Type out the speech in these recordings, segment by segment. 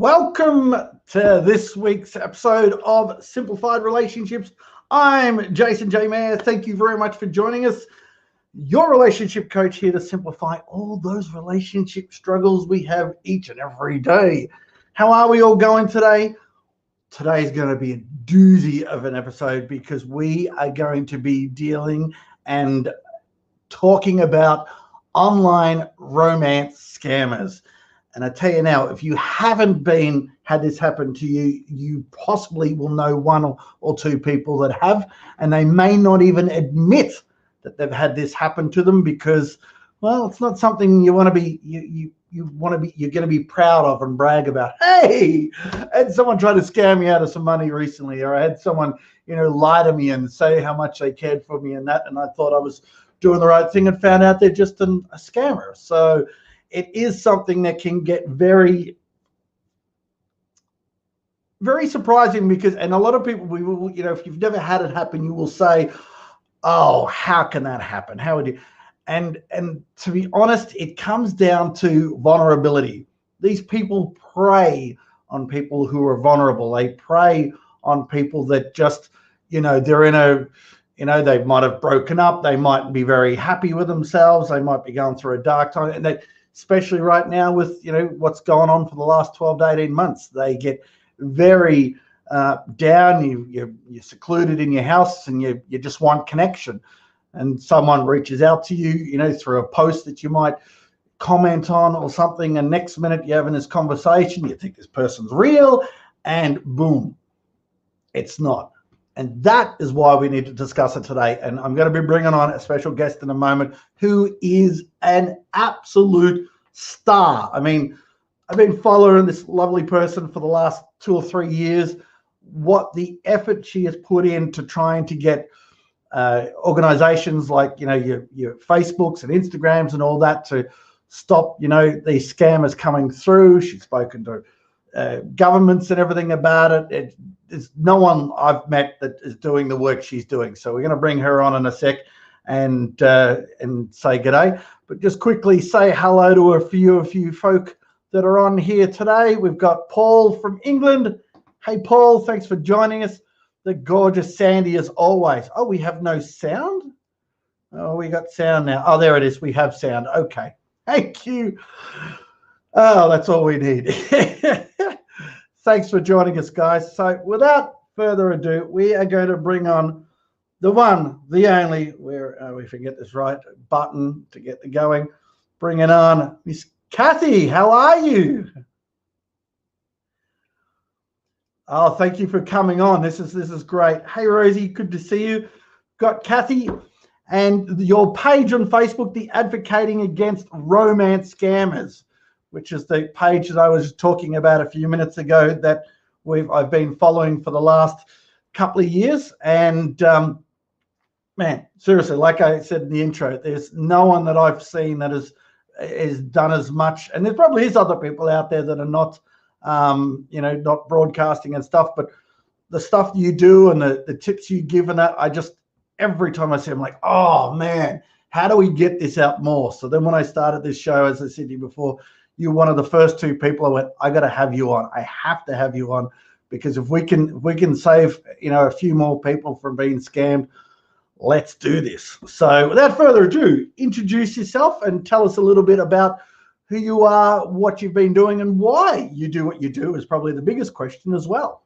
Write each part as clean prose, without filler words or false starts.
Welcome to this week's episode of Simplified Relationships. I'm Jason J. Mayer. Thank you very much for joining us. Your relationship coach here to simplify all those relationship struggles we have each and every day. How are we all going today? Today's going to be a doozy of an episode because we are going to be dealing and talking about online romance scammers. And I tell you now, if you haven't had this happen to you, you possibly will know one or two people that have, and they may not even admit that they've had this happen to them because, well, it's not something you want to be, you're going to be proud of and brag about. Hey, I had someone try to scam me out of some money recently, or I had someone, lie to me and say how much they cared for me and that, and I thought I was doing the right thing and found out they're just a scammer. So it is something that can get very, very surprising because, and a lot of people, we will, if you've never had it happen, you will say, oh, how can that happen? How would you? And to be honest, it comes down to vulnerability. These people prey on people who are vulnerable. They prey on people that just, they're in a, they might have broken up. They might be very happy with themselves. They might be going through a dark time. And they, especially right now with, what's going on for the last 12 to 18 months, they get very down. You're secluded in your house and you just want connection. And someone reaches out to you, through a post that you might comment on or something. And next minute you're having this conversation, you think this person's real, and boom, it's not. And that is why we need to discuss it today. And I'm going to be bringing on a special guest in a moment who is an absolute star. I mean, I've been following this lovely person for the last 2 or 3 years. What the effort she has put into trying to get organizations like, your Facebooks and Instagrams and all that to stop, these scammers coming through. She's spoken to governments and everything about it. There's no one I've met that is doing the work she's doing. So we're going to bring her on in a sec and say g'day. But just quickly say hello to a few of you folk that are on here today. We've got Paul from England. Hey, Paul, thanks for joining us. The gorgeous Sandy as always. Oh, we have no sound? Oh, we got sound now. Oh, there it is. We have sound. Okay. Thank you. Oh, that's all we need. Thanks for joining us, guys. So without further ado, we are going to bring on the one, the only, where we forget this right button to get the going. Bring it on, Miss Kathy. How are you? Oh, thank you for coming on. This is great. Hey, Rosie, good to see you. Got Kathy and your page on Facebook, the Advocating Against Romance Scammers, which is the page that I was talking about a few minutes ago that I've been following for the last couple of years. And man, seriously, like I said in the intro, there's no one that I've seen that has done as much. And there probably is other people out there that are not, not broadcasting and stuff, but the stuff you do and the tips you give and that, every time I see them, like, oh man, how do we get this out more? So then when I started this show, as I said to you before, you're one of the first two people I went, I got to have you on. I have to have you on because if we can save, a few more people from being scammed, let's do this. So without further ado, introduce yourself and tell us a little bit about who you are, what you've been doing, and why you do what you do is probably the biggest question as well.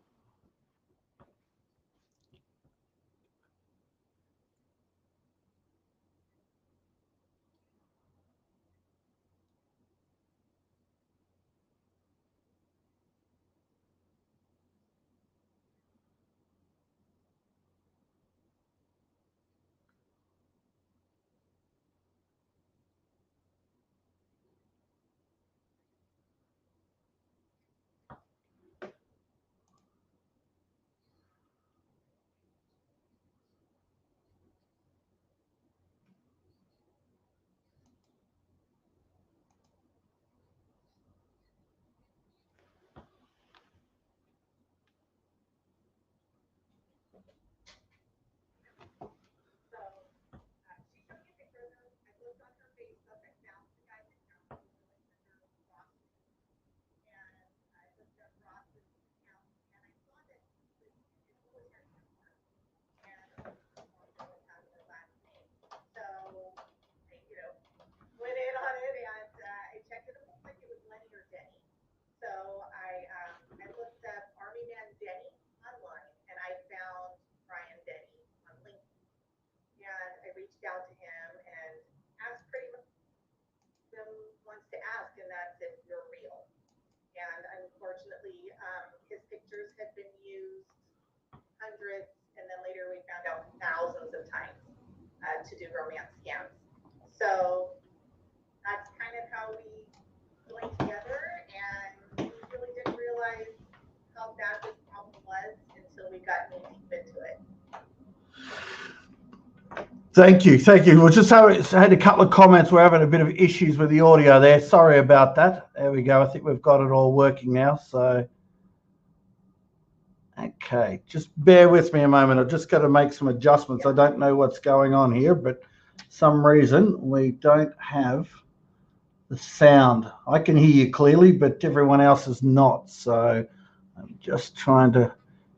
to do romance scams. So that's kind of how we joined together, and we really didn't realize how bad this problem was until we got deep into it. Thank you. We'll just had a couple of comments. We're having a bit of issues with the audio there. Sorry about that. There we go. I think we've got it all working now. So, okay, just bear with me a moment. I've just got to make some adjustments. I don't know what's going on here, but for some reason we don't have the sound. I can hear you clearly, but everyone else is not. So I'm just trying to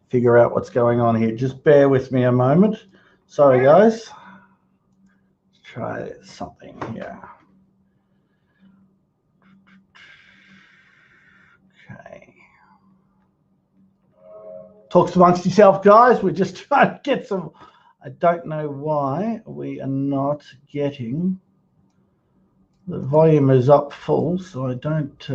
figure out what's going on here. Just bear with me a moment. Sorry, guys. Try something here. Okay. Talks amongst yourself, guys. We're just trying to get some. I don't know why we are not getting. The volume is up full, so I don't.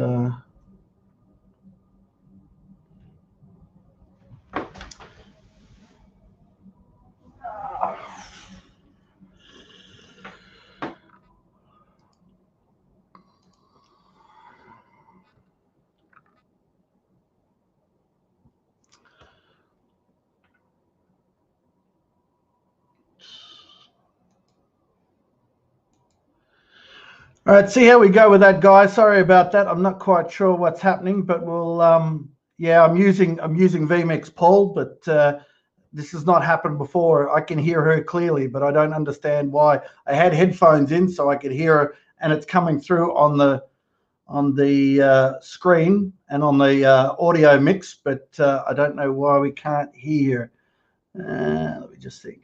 All right, see how we go with that, guys. Sorry about that. I'm not quite sure what's happening, but we'll. Yeah, I'm using vMix Paul, but this has not happened before. I can hear her clearly, but I don't understand why. I had headphones in so I could hear her, and it's coming through on the screen and on the audio mix, but I don't know why we can't hear. Let me just think.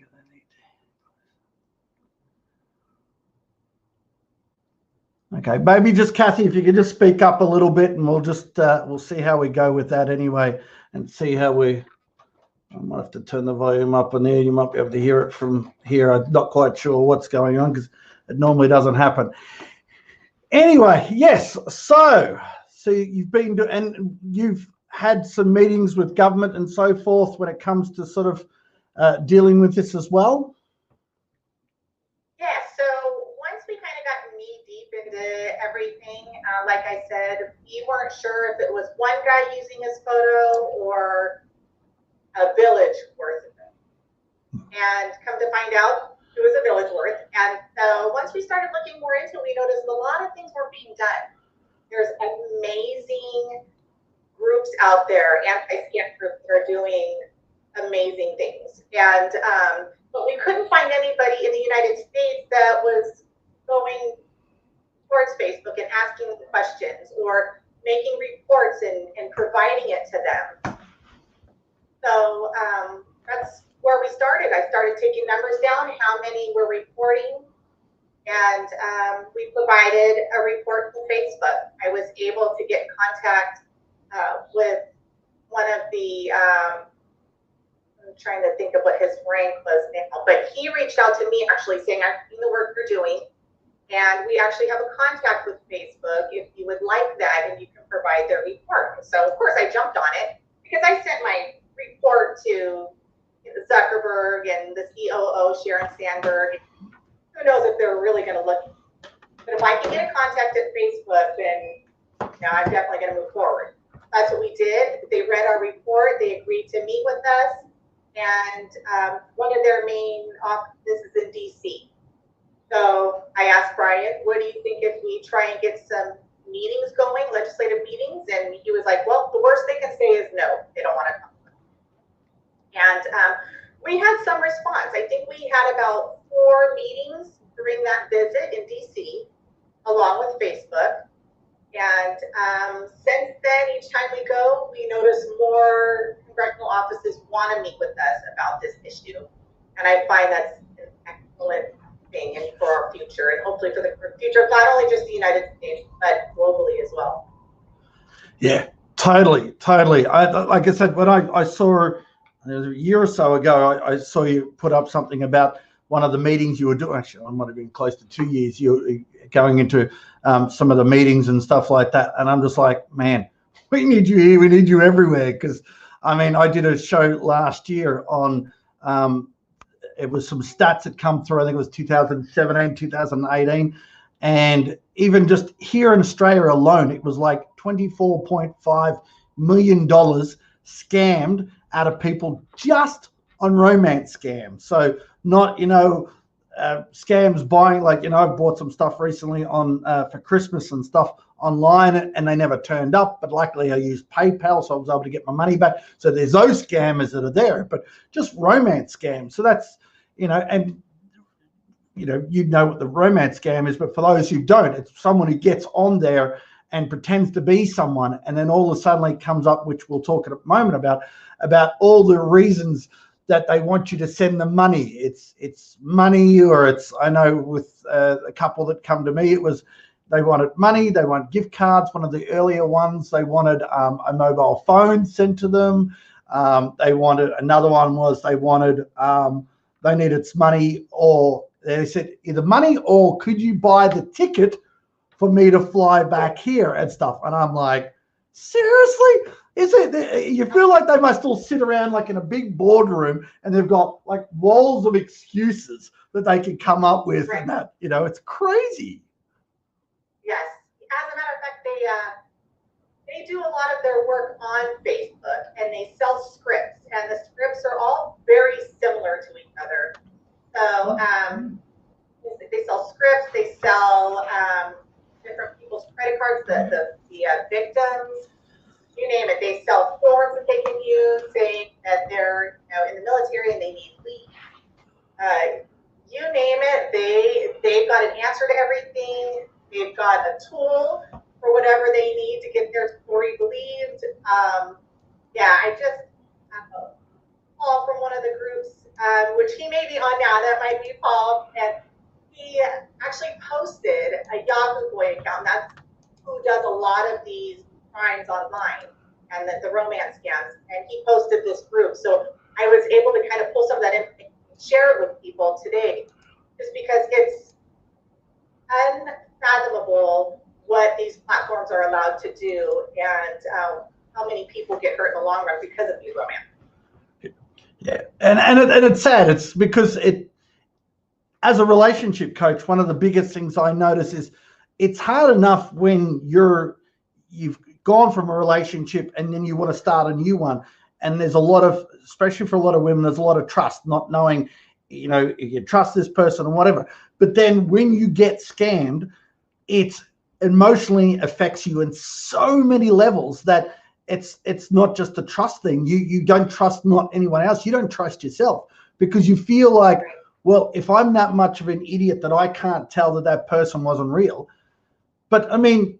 Okay, maybe just Kathy, if you could just speak up a little bit, and we'll just we'll see how we go with that anyway, and see how we. I might have to turn the volume up in there. You might be able to hear it from here. I'm not quite sure what's going on because it normally doesn't happen. Anyway, yes. So you've been and you've had some meetings with government and so forth when it comes to sort of dealing with this as well. Everything, like I said, we weren't sure if it was one guy using his photo or a village worth of it. And come to find out, it was a village worth. And so once we started looking more into it, we noticed a lot of things were being done. There's amazing groups out there, anti-scam groups that are doing amazing things. And but we couldn't find anybody in the United States that was going towards Facebook and asking questions or making reports and providing it to them. So that's where we started. I started taking numbers down, how many were reporting, and we provided a report to Facebook. I was able to get in contact with one of the, I'm trying to think of what his rank was now, but he reached out to me actually saying, I've seen the work you're doing. And we actually have a contact with Facebook if you would like that and you can provide their report. So, of course, I jumped on it because I sent my report to Zuckerberg and the COO, Sharon Sandberg. Who knows if they're really going to look. But if I can get a contact at Facebook, then I'm definitely going to move forward. That's what we did. They read our report. They agreed to meet with us. And one of their main offices is in DC. So I asked Brian, what do you think if we try and get some meetings going, legislative meetings? And he was like, well, the worst they can say is no, they don't want to come. And we had some response. I think we had about 4 meetings during that visit in DC, along with Facebook. And since then, each time we go, we notice more congressional offices want to meet with us about this issue. And I find that's an excellent thing and for our future, and hopefully for the future of not only just the United States but globally as well. Yeah, totally. Like I said, when I saw a year or so ago, I saw you put up something about one of the meetings you were doing. Actually, I might have been close to 2 years. You were going into some of the meetings and stuff like that, and I'm just like, man, we need you here. We need you everywhere. Because I mean, I did a show last year on it was some stats that come through. I think it was 2017, 2018. And even just here in Australia alone, it was like $24.5 million scammed out of people just on romance scams. So not, scams buying, like, I've bought some stuff recently on for Christmas and stuff online, and they never turned up, but luckily I used PayPal, so I was able to get my money back. So there's those scammers that are there, but just romance scams. So that's, and you know what the romance scam is, but for those who don't, it's someone who gets on there and pretends to be someone, and then all of a sudden it comes up, which we'll talk in a moment about all the reasons that they want you to send them money. It's money, or it's, I know with a couple that come to me, it was they wanted money, they want gift cards. One of the earlier ones, they wanted a mobile phone sent to them. They wanted, another one was they wanted, they needed money, or they said either money or could you buy the ticket for me to fly back here and stuff. And I'm like, seriously? Is it, you feel like they must all sit around like in a big boardroom and they've got like walls of excuses that they can come up with, right. And that, it's crazy. Yes. As a matter of fact, they do a lot of their work on Facebook, and they sell scripts, and the scripts are all very similar to each other. So they sell scripts, they sell different people's credit cards, the victims, you name it. They sell forms that they can use, saying that they're in the military and they need leave. You name it, they've got an answer to everything. They've got a tool for whatever they need to get their story believed. I just Paul from one of the groups, which he may be on now, that might be Paul, and he actually posted a Yahoo Boy account. That's who does a lot of these crimes online and the romance scams. And he posted this group. So I was able to kind of pull some of that information and share it with people today, just because it's unfathomable what these platforms are allowed to do, and how many people get hurt in the long run because of these romance. Yeah, and it's sad. It's because as a relationship coach, one of the biggest things I notice is it's hard enough when you've gone from a relationship and then you want to start a new one, and there's a lot of, especially for a lot of women, there's a lot of trust, not knowing, you trust this person or whatever. But then when you get scammed, it emotionally affects you in so many levels that it's not just a trust thing. You don't trust not anyone else. You don't trust yourself, because you feel like, well, if I'm that much of an idiot that I can't tell that person wasn't real. But I mean,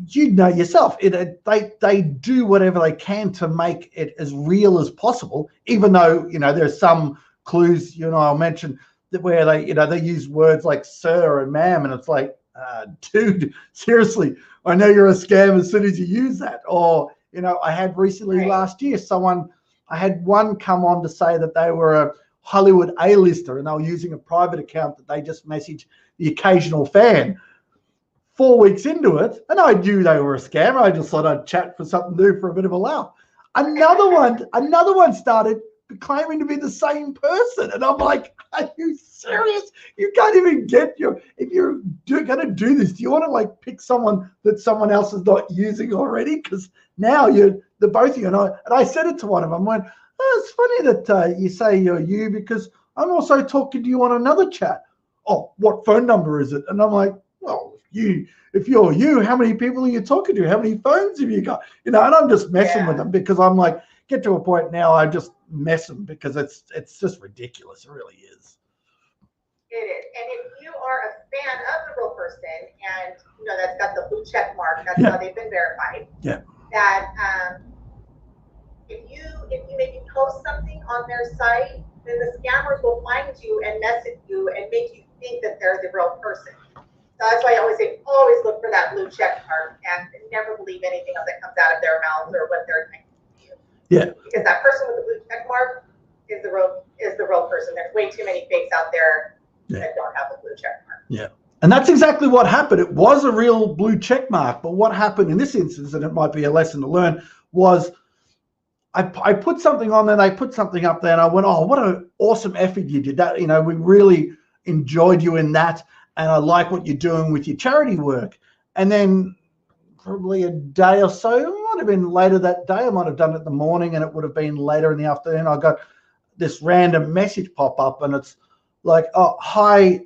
yourself, they do whatever they can to make it as real as possible, even though, there's some clues, I'll mention that where they use words like sir and ma'am, and it's like, dude, seriously, I know you're a scam as soon as you use that. Or, I had recently last year, I had one come on to say that they were a Hollywood A-lister and they were using a private account that they just messaged the occasional fan. 4 weeks into it, and I knew they were a scammer. I just thought I'd chat for something new for a bit of a laugh. Another one started claiming to be the same person, and I'm like, are you serious? You can't even get if you're going to do this, do you want to like pick someone that someone else is not using already? Because now the both of you, and I said it to one of them, went, oh, it's funny that you say you're you, because I'm also talking to you on another chat. Oh, what phone number is it? And I'm like, well, if you're you, how many people are you talking to? How many phones have you got? And I'm just messing with them, because I'm like, get to a point now, I just mess them, because it's just ridiculous. It really is. It is. And if you are a fan of the real person, and that's got the blue check mark, that's how they've been verified. Yeah. That if you maybe post something on their site, then the scammers will find you and message you and make you think that they're the real person. So that's why I always say, always look for that blue check mark and never believe anything else that comes out of their mouth or what they're trying to do. Yeah. Because that person with the blue check mark is the real person. There's way too many fakes out there that don't have a blue check mark. Yeah. And that's exactly what happened. It was a real blue check mark. But what happened in this instance, and it might be a lesson to learn, was I put something on there, they put something up there, and I went, oh, what an awesome effort you did. That, we really enjoyed you in that, and I like what you're doing with your charity work. And then probably a day or so, it might have been later that day, I might have done it in the morning, and it would have been later in the afternoon, I got this random message pop up, and it's like, oh, hi,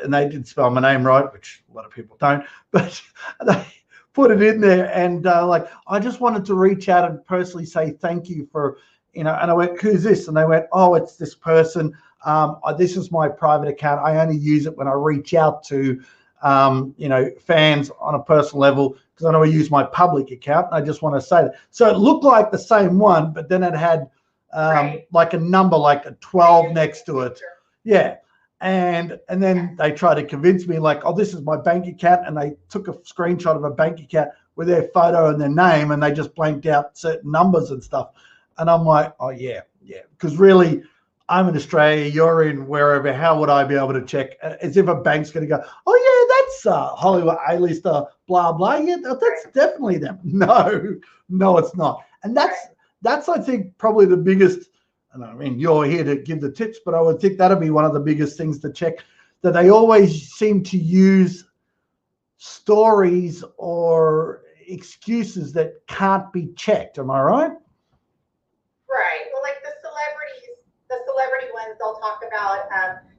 and they did spell my name right, which a lot of people don't, but they put it in there, and like, I just wanted to reach out and personally say thank you for, and I went, who's this? And they went, oh, it's this person. This is my private account. I only use it when I reach out to, fans on a personal level, because I know I use my public account. And I just want to say that. So it looked like the same one, but then it had like a number, like a 12 next to it. Yeah. And then they tried to convince me, like, oh, this is my bank account. And they took a screenshot of a bank account with their photo and their name, and they just blanked out certain numbers and stuff. And I'm like, oh, yeah. Because really, I'm in Australia, you're in wherever. How would I be able to check? As if a bank's going to go, oh, yeah, that's Hollywood A-lister, blah, blah. Yeah, that's definitely them. No, it's not. And that's I think, probably the biggest. And I mean, you're here to give the tips, but I would think that'll be one of the biggest things to check, that they always seem to use stories or excuses that can't be checked. Am I right? Right. Well, like the celebrity ones, they'll talk about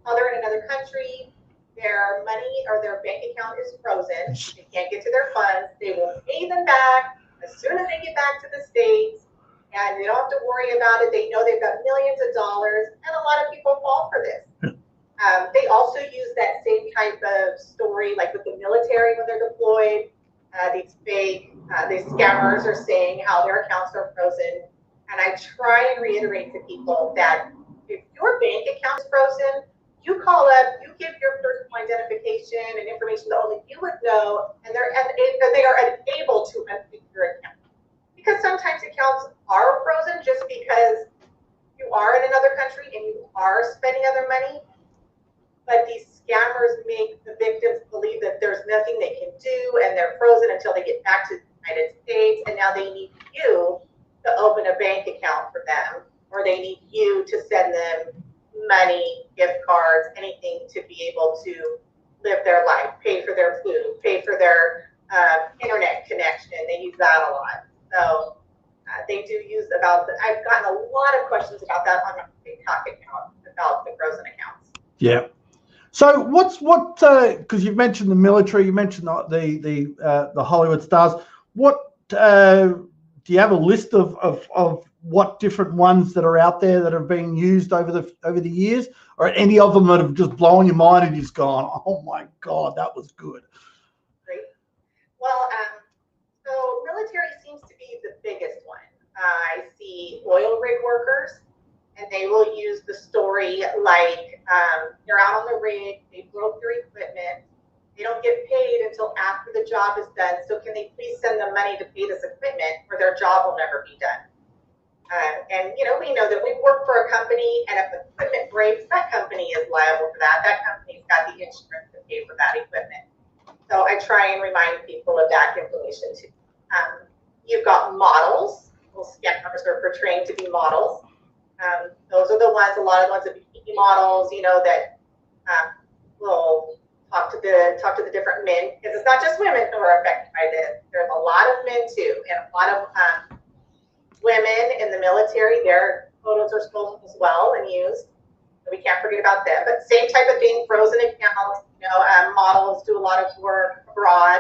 how they're in another country, their money or their bank account is frozen. They can't get to their funds. They will pay them back as soon as they get back to the States. And they don't have to worry about it. They know they've got millions of dollars, and a lot of people fall for this. They also use that same type of story, like with the military when they're deployed. These scammers are saying how their accounts are frozen. And I try and reiterate to people that if your bank account is frozen, you call up, you give your personal identification and information that only you would know, and they are unable to unpick your account. Because sometimes accounts are frozen just because you are in another country and you are spending other money. But these scammers make the victims believe that there's nothing they can do, and they're frozen until they get back to the United States. And now they need you to open a bank account for them, or they need you to send them money, gift cards, anything to be able to live their life, pay for their food, pay for their internet connection. They use that a lot. So they do use I've gotten a lot of questions about that on my TikTok account, about the frozen accounts. Yeah. So because you've mentioned the military, you mentioned the Hollywood stars. What do you have a list of what different ones that are out there that have been used over the years, or any of them that have just blown your mind and you've gone, oh my God, that was good? Great. Well, so military seems to be the biggest one. I see oil rig workers, and they will use the story like they're out on the rig, they broke their equipment, they don't get paid until after the job is done, so can they please send them money to pay this equipment, or their job will never be done. And we know that we work for a company, and if the equipment breaks, that company is liable for that. That company's got the insurance to pay for that equipment. So I try and remind people of that information too. You've got models. Well, scammers are portraying to be models. Those are a lot of the ones that bikini models, that will talk to the different men, because it's not just women who are affected by this. There's a lot of men too, and a lot of women in the military. Their photos are stolen as well and used. So we can't forget about them. But same type of thing, frozen accounts. Models do a lot of work abroad,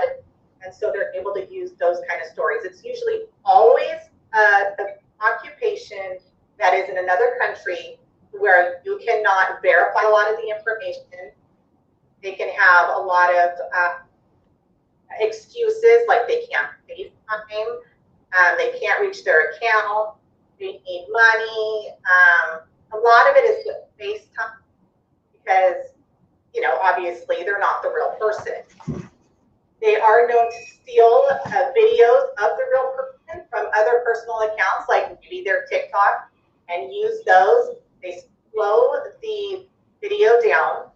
and so they're able to use those kind of stories. It's usually always an occupation that is in another country where you cannot verify a lot of the information. They can have a lot of excuses, like they can't pay time, they can't reach their account, they need money. A lot of it is with FaceTime, because obviously they're not the real person. They are known to steal videos of the real person from other personal accounts, like maybe their TikTok, and use those. They slow the video down.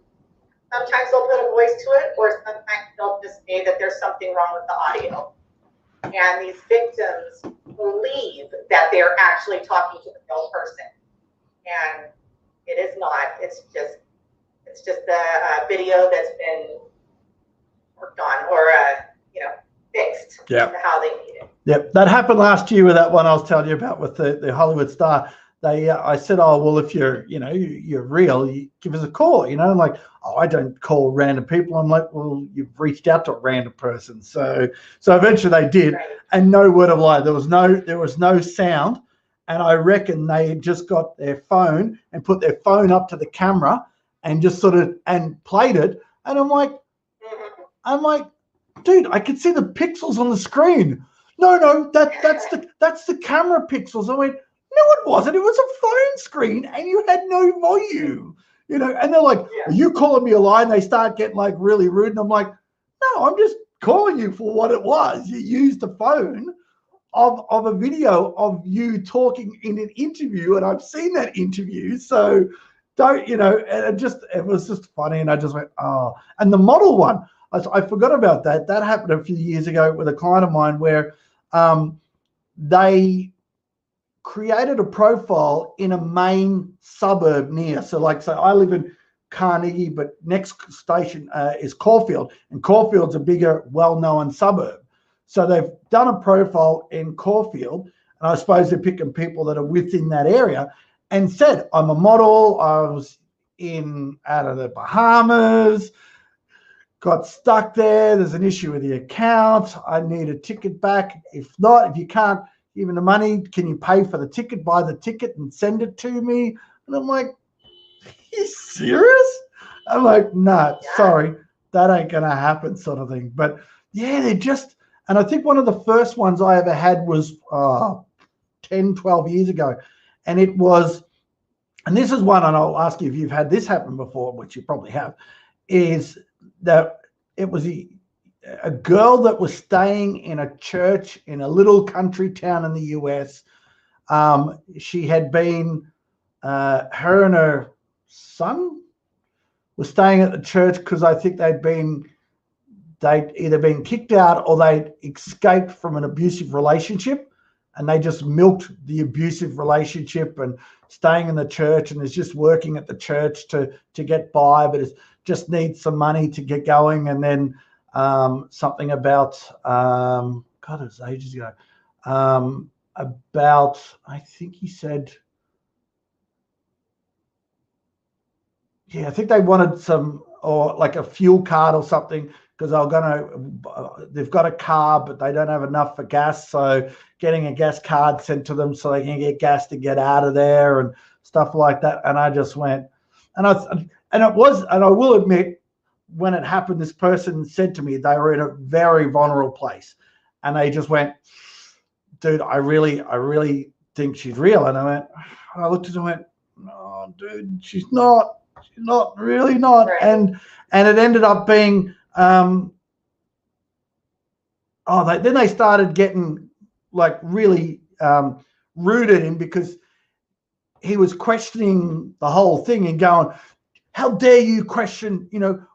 Sometimes they'll put a voice to it, or sometimes they'll just say that there's something wrong with the audio. and these victims believe that they're actually talking to the real person, and it is not. It's just a video that's been worked on or fixed to how they need it. Yep, that happened last year with that one I was telling you about with the Hollywood star. They, I said, oh well, if you're real, you give us a call. Like, oh, I don't call random people. I'm like, well, you've reached out to a random person. So eventually they did, right. And no word of lie. There was no sound, and I reckon they had just got their phone and put their phone up to the camera and just sort of and played it. And I'm like, dude, I could see the pixels on the screen. No, that's the camera pixels. I went, no, it wasn't. It was a phone screen, and you had no volume. And they're like, are you calling me a lie? And they start getting like really rude, and I'm like, no, I'm just calling you for what it was. You used the phone of a video of you talking in an interview, and I've seen that interview. So don't, and it was just funny, and I just went, oh. And the model one, I forgot about that. That happened a few years ago with a client of mine where they created a profile in a main suburb near. So I live in Carnegie, but next station is Caulfield, and Caulfield's a bigger, well-known suburb. So they've done a profile in Caulfield, and I suppose they're picking people that are within that area, and said, I'm a model. I was out of the Bahamas, got stuck there. There's an issue with the account. I need a ticket back. If you can't give me the money, can you pay for the ticket, buy the ticket and send it to me? And I'm like, are you serious? I'm like, no, sorry, that ain't going to happen, sort of thing. But yeah, and I think one of the first ones I ever had was 10, 12 years ago. And it was, and this is one, and I'll ask you if you've had this happen before, which you probably have, is that it was a girl that was staying in a church in a little country town in the US. She had been, her and her son were staying at the church because I think they'd either been kicked out or they'd escaped from an abusive relationship, and they just milked the abusive relationship and staying in the church, and is just working at the church to get by, but it just needs some money to get going. And then something about, God, it was ages ago, about, I think he said, I think they wanted some, or like a fuel card or something, because they've got a car, but they don't have enough for gas. So getting a gas card sent to them so they can get gas to get out of there and stuff like that. And I just went, and I will admit, when it happened, this person said to me they were in a very vulnerable place, and they just went, dude, I really think she's real. And I looked at her and went, no, dude, she's not really not. Right. And it ended up being, then they started getting like really rude at him because he was questioning the whole thing and going, how dare you question,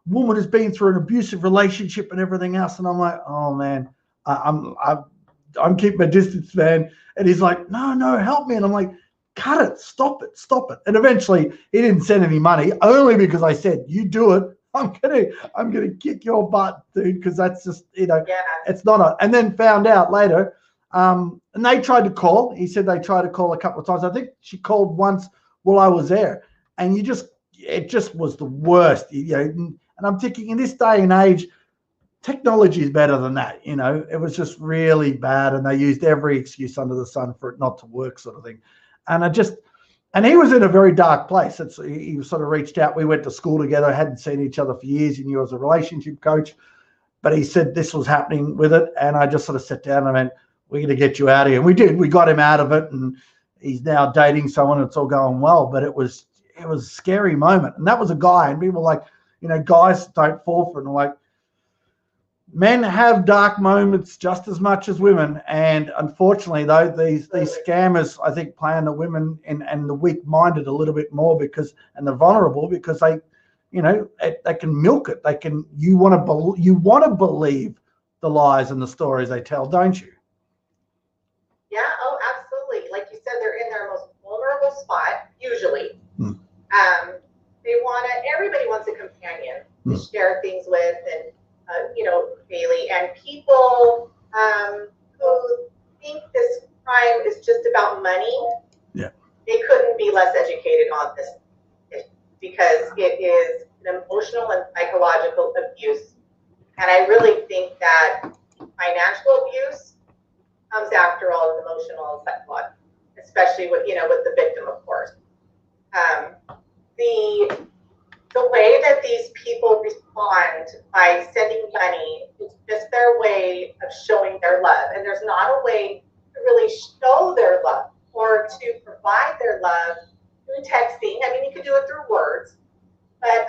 woman has been through an abusive relationship and everything else. And I'm like, oh man, I'm keeping my distance, man. And he's like, no, help me. And I'm like, cut it, stop it. And eventually he didn't send any money, only because I said, you do it. I'm gonna kick your butt, dude, because that's just, it's not and then found out later, and they tried to call. He said they tried to call a couple of times. I think she called once while I was there, and it just was the worst, and I'm thinking, in this day and age, technology is better than that. It was just really bad, and they used every excuse under the sun for it not to work, sort of thing. And he was in a very dark place. He sort of reached out. We went to school together, hadn't seen each other for years. He knew I was a relationship coach, but he said this was happening with it. And I just sort of sat down and went, we're going to get you out of here. And we did. We got him out of it, and he's now dating someone. It's all going well, but it was a scary moment. And that was a guy, and people were like, guys don't fall for it. And like, men have dark moments just as much as women, and unfortunately, though, these scammers, I think, play on the women and the weak-minded a little bit more and the vulnerable, because they can milk it. You want to believe the lies and the stories they tell, don't you? Everybody wants a companion to share things with, and daily. And people who think this crime is just about money, they couldn't be less educated on this, because it is an emotional and psychological abuse. And I really think that financial abuse comes after all of emotional and psychological, especially with the victim, of course. The way that these people respond by sending money is just their way of showing their love. And there's not a way to really show their love or to provide their love through texting. I mean, you can do it through words, but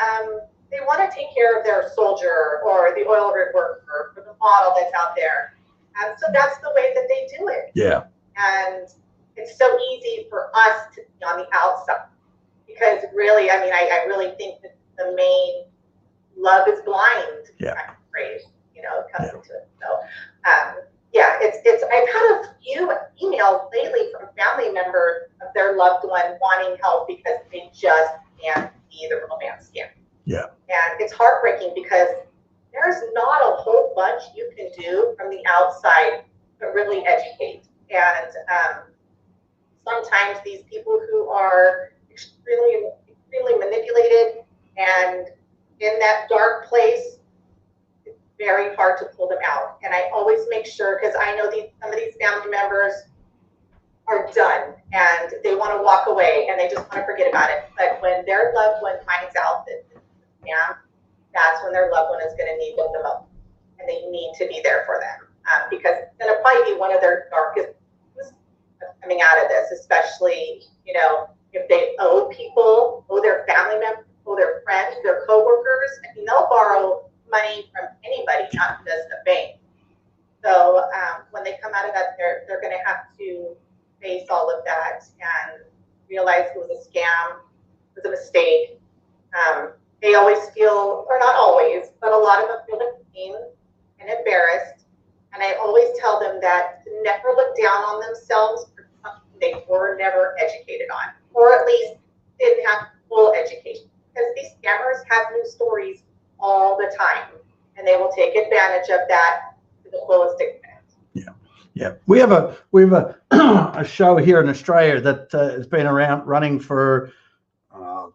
they want to take care of their soldier or the oil rig worker or the model that's out there. And so that's the way that they do it. Yeah. And it's so easy for us to be on the outside, because really, I mean, I really think that the main love is blind phrase, comes into it. So, I've had a few emails lately from family members of their loved one wanting help because they just can't see the romance scam. Yeah. And it's heartbreaking because there's not a whole bunch you can do from the outside to really educate. And sometimes these people who are extremely manipulated and in that dark place, it's very hard to pull them out. And I always make sure, because I know some of these family members are done and they want to walk away and they just want to forget about it. But when their loved one finds out that it's a scam, that's when their loved one is going to need them the most, and they need to be there for them, because it's going to probably be one of their darkest coming out of this, especially if they owe their family members, owe their friends, their coworkers. I mean, they'll borrow money from anybody, not just a bank. So when they come out of that, they're going to have to face all of that and realize it was a scam, it was a mistake. They always feel, or not always, but a lot of them feel ashamed and embarrassed. And I always tell them that to never look down on themselves for something they were never educated on, or at least didn't have full education. Because these scammers have new stories all the time, and they will take advantage of that to the fullest extent. Yeah. We have a a show here in Australia that has been running for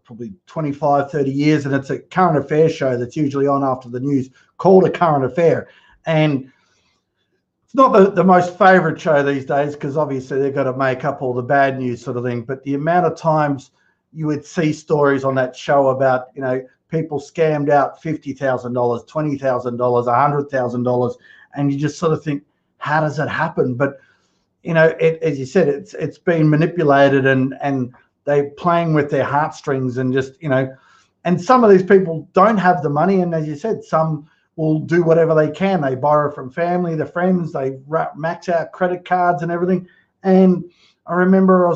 probably 25, 30 years, and it's a current affairs show that's usually on after the news, called A Current Affair. And it's not the most favorite show these days, because obviously they've got to make up all the bad news sort of thing. But the amount of times you would see stories on that show about, people scammed out $50,000, $20,000, $100,000, and you just sort of think, how does that happen? But as you said, it's been manipulated, and they're playing with their heartstrings, and just and some of these people don't have the money, and as you said, some will do whatever they can. They borrow from family, their friends, they max out credit cards and everything. And I remember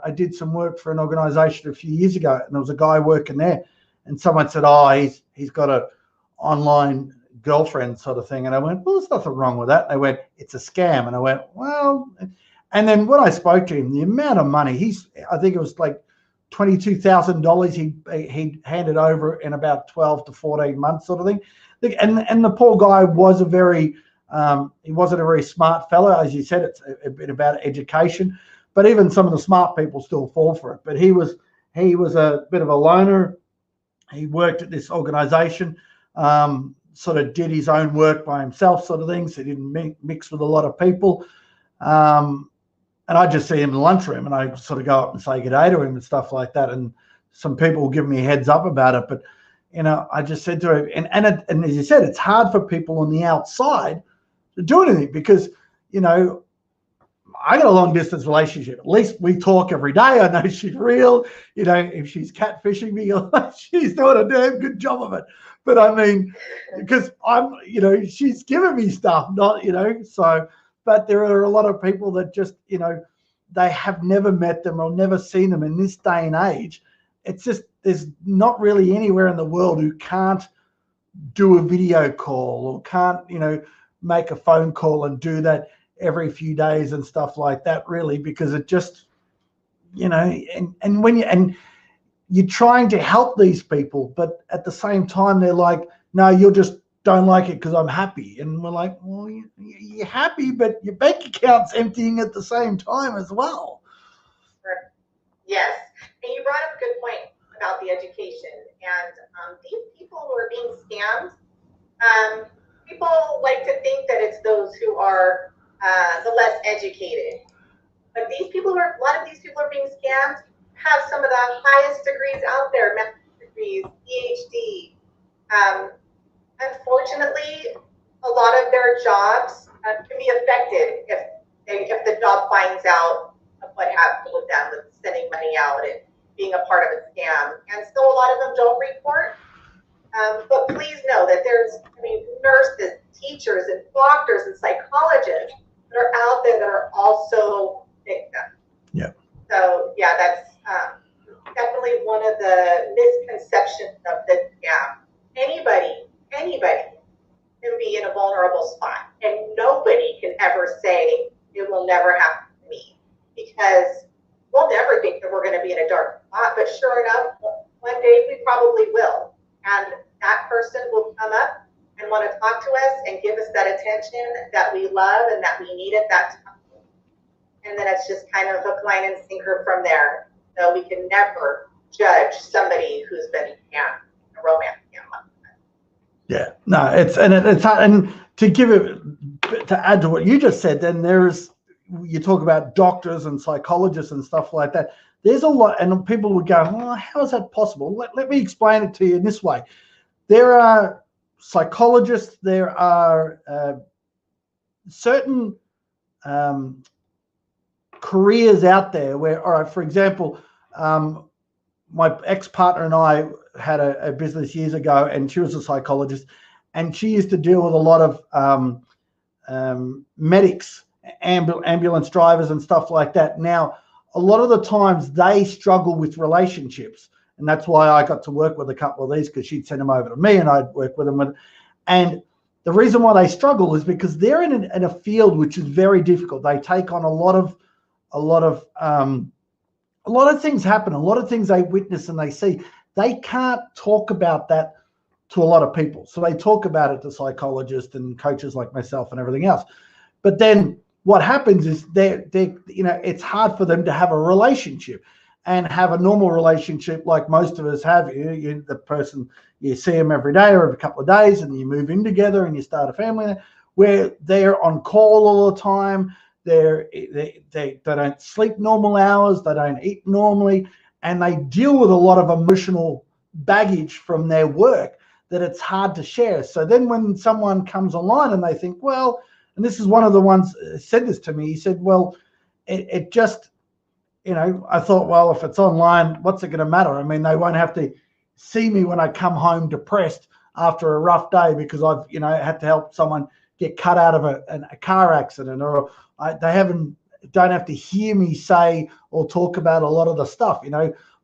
I did some work for an organization a few years ago, and there was a guy working there, and someone said, he's got a online girlfriend sort of thing. And I went, well, there's nothing wrong with that. And they went, it's a scam. And I went, well, and then when I spoke to him, the amount of money I think it was like $22,000 he handed over in about 12 to 14 months sort of thing. And the poor guy was he wasn't a very smart fellow. As you said, it's a bit about education, but even some of the smart people still fall for it. But he was a bit of a loner. He worked at this organization, sort of did his own work by himself sort of thing. So he didn't mix with a lot of people. And I just see him in the lunchroom, and I sort of go up and say good day to him and stuff like that. And some people will give me a heads up about it. But, I just said to him, and as you said, it's hard for people on the outside to do anything, because, I got a long distance relationship. At least we talk every day. I know she's real. If she's catfishing me, she's doing a damn good job of it. But I mean, because she's giving me stuff, not, so. But there are a lot of people that just, they have never met them or never seen them in this day and age. It's just, there's not really anywhere in the world who can't do a video call or can't, make a phone call and do that every few days and stuff like that, really, because it just, and you're trying to help these people, but at the same time, they're like, no, you just don't like it because I'm happy. And we're like, well, you're happy, but your bank account's emptying at the same time as well. Yes. And you brought up a good point about the education. And these people who are being scammed, people like to think that it's those who are the less educated. But these people a lot of these people are being scammed have some of the highest degrees out there, master's degrees, PhD. Unfortunately, a lot of their jobs can be affected if the job finds out of what happened with them, with sending money out and being a part of a scam. And so a lot of them don't report. But please know that there's, nurses, teachers, and doctors and psychologists that are out there that are also victims. Yeah. So yeah, that's definitely one of the misconceptions of the scam. Anybody can be in a vulnerable spot, and nobody can ever say it will never happen to me, because we'll never think that we're going to be in a dark spot. But sure enough, one day we probably will, and that person will come up and want to talk to us and give us that attention that we love and that we need at that time. And then it's just kind of hook, line, and sinker from there. So we can never judge somebody who's been scammed, a romance scam. Yeah, no, it's hard. And to add to what you just said, then you talk about doctors and psychologists and stuff like that. There's a lot, and people would go, well, how is that possible? Let me explain it to you in this way. There are psychologists, there are certain careers out there where, all right, for example, my ex-partner and I had a business years ago, and she was a psychologist, and she used to deal with a lot of medics, ambulance drivers and stuff like that. Now, a lot of the times they struggle with relationships, and that's why I got to work with a couple of these, because she'd send them over to me and I'd work with them. And the reason why they struggle is because they're in a field which is very difficult. They take on a lot of things happen, a lot of things they witness and they see. They can't talk about that to a lot of people. So they talk about it to psychologists and coaches like myself and everything else. But then what happens is it's hard for them to have a relationship and have a normal relationship like most of us have. The person, you see them every day or every couple of days, and you move in together and you start a family, where they're on call all the time. They don't sleep normal hours, they don't eat normally, and they deal with a lot of emotional baggage from their work that it's hard to share. So then when someone comes online and they think, well, and this is one of the ones said this to me, he said, well, it just, I thought, well, if it's online, what's it going to matter? I mean, they won't have to see me when I come home depressed after a rough day because I've, had to help someone get cut out of a car accident, or they don't have to hear me say or talk about a lot of the stuff.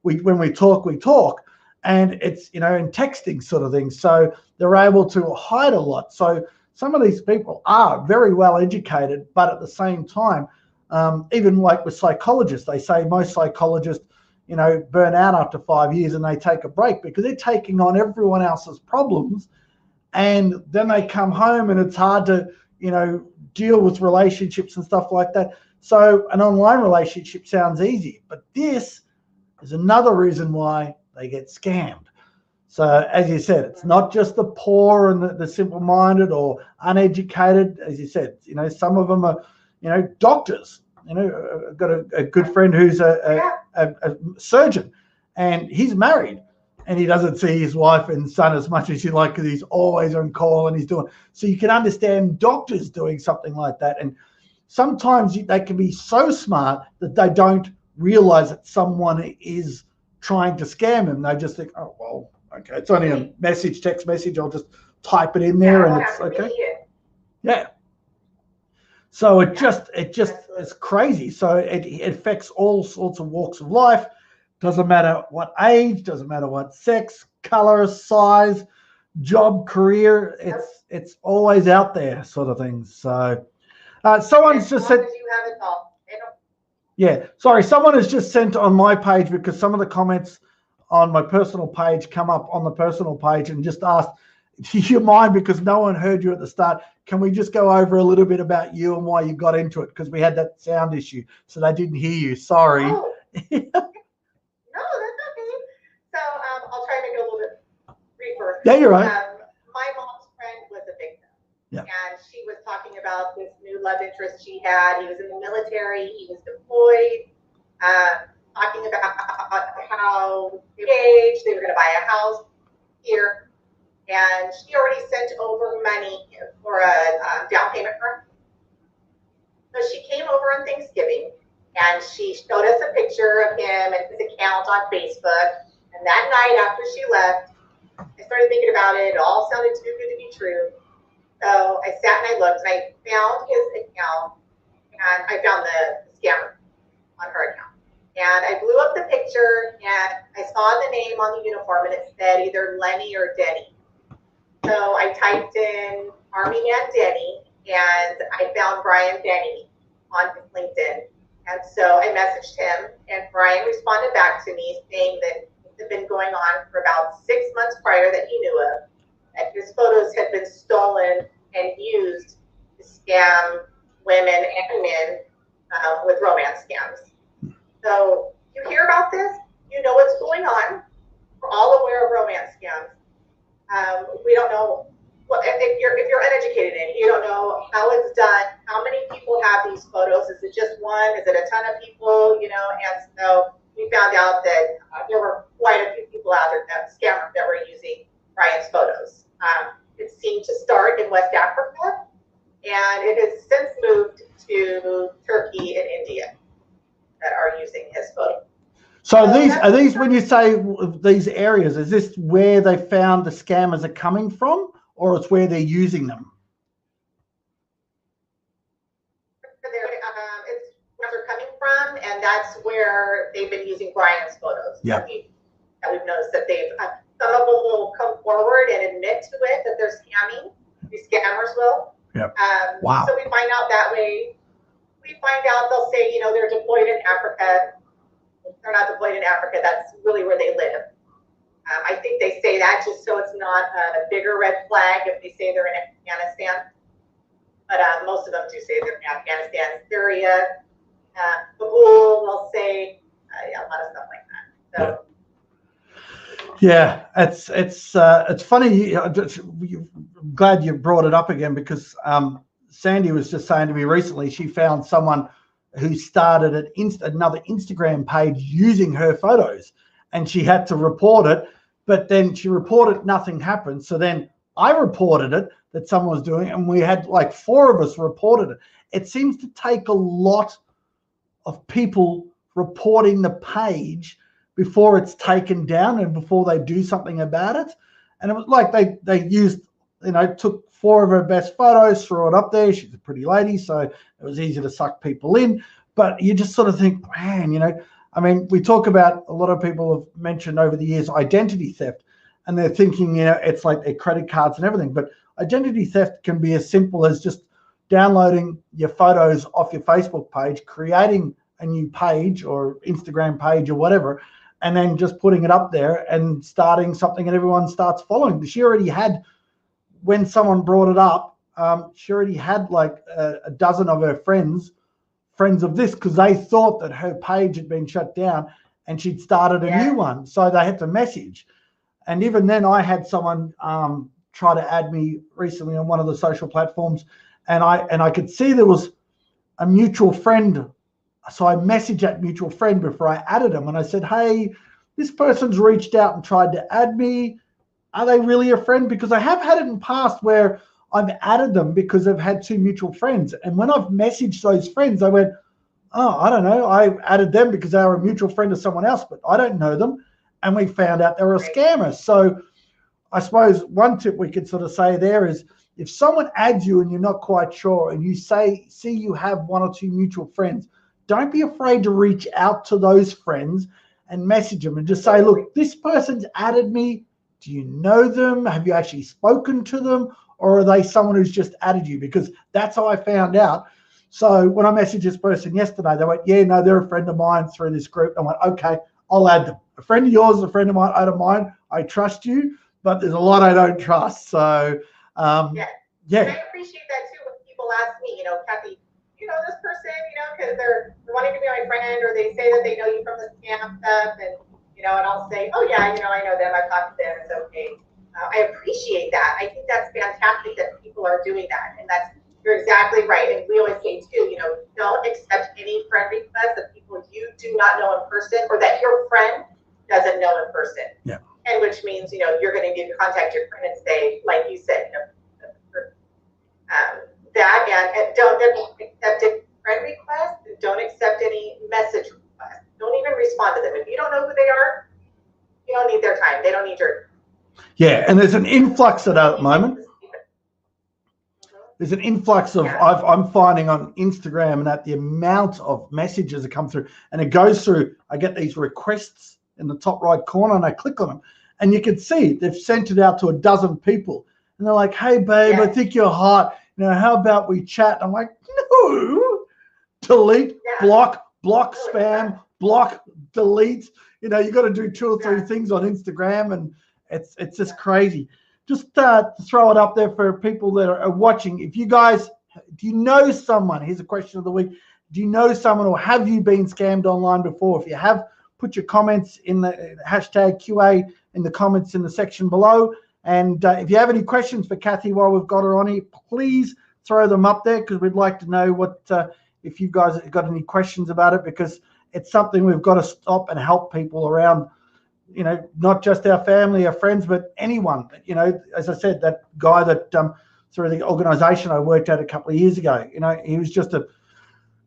When we talk, and it's, in texting sort of things. So they're able to hide a lot. So some of these people are very well educated, but at the same time, even like with psychologists, they say most psychologists, burn out after 5 years and they take a break because they're taking on everyone else's problems. And then they come home and it's hard to, deal with relationships and stuff like that. So an online relationship sounds easy, but this is another reason why they get scammed. So as you said, it's not just the poor and the simple-minded or uneducated. As you said, some of them are, doctors. I've got a good friend who's a surgeon, and he's married, and he doesn't see his wife and son as much as he'd like because he's always on call and he's doing. So you can understand doctors doing something like that. And sometimes they can be so smart that they don't realize that someone is trying to scam them. They just think, oh, well, okay, it's only a text message. I'll just type it in there and it's okay. Yeah. So it just is crazy. So it affects all sorts of walks of life. Doesn't matter what age, doesn't matter what sex, color, size, job, career. It's always out there, sort of things. So someone's just said. You have it all. Yeah, sorry. Someone has just sent on my page because some of the comments on my personal page come up on the personal page and just asked, do you mind, because no one heard you at the start, can we just go over a little bit about you and why you got into it? Because we had that sound issue, so they didn't hear you. Sorry. Oh. No, that's okay. So I'll try to make it a little bit briefer. Yeah, you're right. My mom's friend was a victim. Yeah. And she was talking about this new love interest she had. He was in the military. He was deployed. Talking about how they engaged. They were going to buy a house here. And she already sent over money for a down payment for her. So she came over on Thanksgiving, and she showed us a picture of him and his account on Facebook. And that night after she left, I started thinking about it. It all sounded too good to be true. So I sat and I looked, and I found his account, and I found the scammer on her account. And I blew up the picture, and I saw the name on the uniform, and it said either Lenny or Denny. So I typed in Army Man Denny, and I found Brian Denny on LinkedIn. And so I messaged him, and Brian responded back to me saying that it had been going on for about 6 months prior that he knew of, that his photos had been stolen and used to scam women and men with romance scams. So you hear about this, you know what's going on. We're all aware of romance scams. We don't know if you're uneducated in it, you don't know how it's done, how many people have these photos. Is it just one? Is it a ton of people? You know, and so we found out that there were quite a few people out there, scammers that were using Brian's photos. It seemed to start in West Africa, and it has since moved to Turkey and India that are using his photo. So are these when you say these areas, is this where they found the scammers are coming from, or it's where they're using them? It's where they're coming from, and that's where they've been using Brian's photos. Yeah. That we've noticed that they've, some of them will come forward and admit to it that they're scamming. These scammers will. Yeah. Wow. So we find out that way. We find out they'll say, you know, they're deployed in Africa. They're not deployed in Africa. That's really where they live. I think they say that just so it's not a bigger red flag if they say they're in Afghanistan. But most of them do say they're in Afghanistan, Syria, Kabul. They'll say a lot of stuff like that. So. Yeah, it's funny. I'm glad you brought it up again, because Sandy was just saying to me recently she found someone who started another Instagram page using her photos, and she had to report it, but then she reported, nothing happened. So then I reported it, that someone was doing it, and we had like 4 of us reported it. It seems to take a lot of people reporting the page before it's taken down and before they do something about it. And it was like they used, you know, took 4 of her best photos, threw it up there. She's a pretty lady, so it was easy to suck people in. But you just sort of think, man, you know, I mean, we talk about, a lot of people have mentioned over the years identity theft, and they're thinking, you know, it's like their credit cards and everything. But identity theft can be as simple as just downloading your photos off your Facebook page, creating a new page or Instagram page or whatever, and then just putting it up there and starting something, and everyone starts following. She already had, when someone brought it up, she already had like a dozen of her friends of this, because they thought that her page had been shut down and she'd started a new one. So they had to message. And even then I had someone try to add me recently on one of the social platforms, and I could see there was a mutual friend. So I messaged that mutual friend before I added them, and I said, hey, this person's reached out and tried to add me. Are they really a friend? Because I have had it in the past where I've added them because they've had 2 mutual friends. And when I've messaged those friends, I went, oh, I don't know. I added them because they were a mutual friend of someone else, but I don't know them. And we found out they were a scammer. So I suppose one tip we could sort of say there is, if someone adds you and you're not quite sure, and you see you have 1 or 2 mutual friends, don't be afraid to reach out to those friends and message them and just say, look, this person's added me. Do you know them? Have you actually spoken to them? Or are they someone who's just added you? Because that's how I found out. So when I messaged this person yesterday, they went, yeah, no, they're a friend of mine through this group. I went, okay, I'll add them. A friend of yours is a friend of mine. I don't mind. I trust you, but there's a lot I don't trust. So, yeah. I appreciate that too. When people ask me, Kathy, this person, because they're wanting to be my friend, or they say that they know you from the scam stuff, and and I'll say, oh yeah, I know them. I've talked to them. It's okay. I appreciate that. I think that's fantastic that people are doing that, and you're exactly right. And we always say too, don't accept any friend requests of people you do not know in person, or that your friend doesn't know in person. Yeah. And which means, you're going to need to contact your friend and say, like you said, that, and don't accept a friend request. Don't accept any message requests. Don't even respond to them. If you don't know who they are, you don't need their time. They don't need your. Yeah, and there's an influx at the moment. There's an influx of, I'm finding on Instagram, and that the amount of messages that come through, and it goes through, I get these requests in the top right corner, and I click on them, and you can see they've sent it out to a dozen people, and they're like, hey babe, I think you're hot, how about we chat? I'm like, no, delete, block, spam, block, delete. You got to do 2 or 3 things on Instagram, and it's just crazy. Just to throw it up there for people that are watching. If you guys, do you know someone? Here's a question of the week. Do you know someone, or have you been scammed online before? If you have, put your comments in the hashtag QA in the comments in the section below. And if you have any questions for Kathy while we've got her on here, please throw them up there, because we'd like to know what if you guys have got any questions about it, because it's something we've got to stop and help people around. Not just our family, our friends, but anyone. As I said, that guy that through the organization I worked at a couple of years ago, he was just a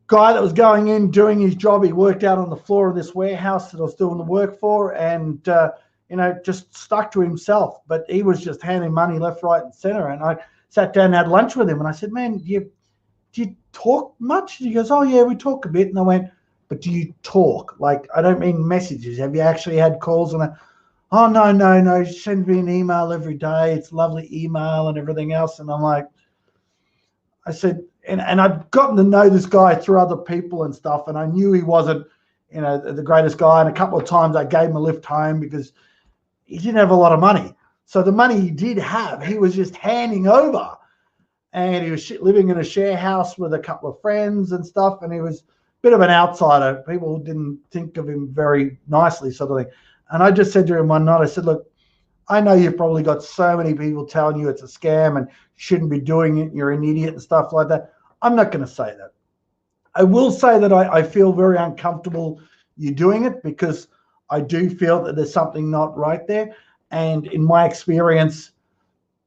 guy that was going in, doing his job. He worked out on the floor of this warehouse that I was doing the work for, and, just stuck to himself. But he was just handing money left, right, and center. And I sat down and had lunch with him, and I said, man, do you talk much? He goes, oh, yeah, we talk a bit. And I went, but do you talk? Like, I don't mean messages. Have you actually had calls? And oh, no. Send me an email every day. It's lovely email and everything else. And I'm like, I said, and I'd gotten to know this guy through other people and stuff. And I knew he wasn't, the greatest guy. And a couple of times I gave him a lift home because he didn't have a lot of money. So the money he did have, he was just handing over. And he was living in a share house with a couple of friends and stuff. And he was bit of an outsider. People didn't think of him very nicely, sort of thing. And I just said to him one night, I said, look, I know you've probably got so many people telling you it's a scam and you shouldn't be doing it, you're an idiot and stuff like that. I'm not going to say that. I will say that I feel very uncomfortable you doing it, because I do feel that there's something not right there. And in my experience,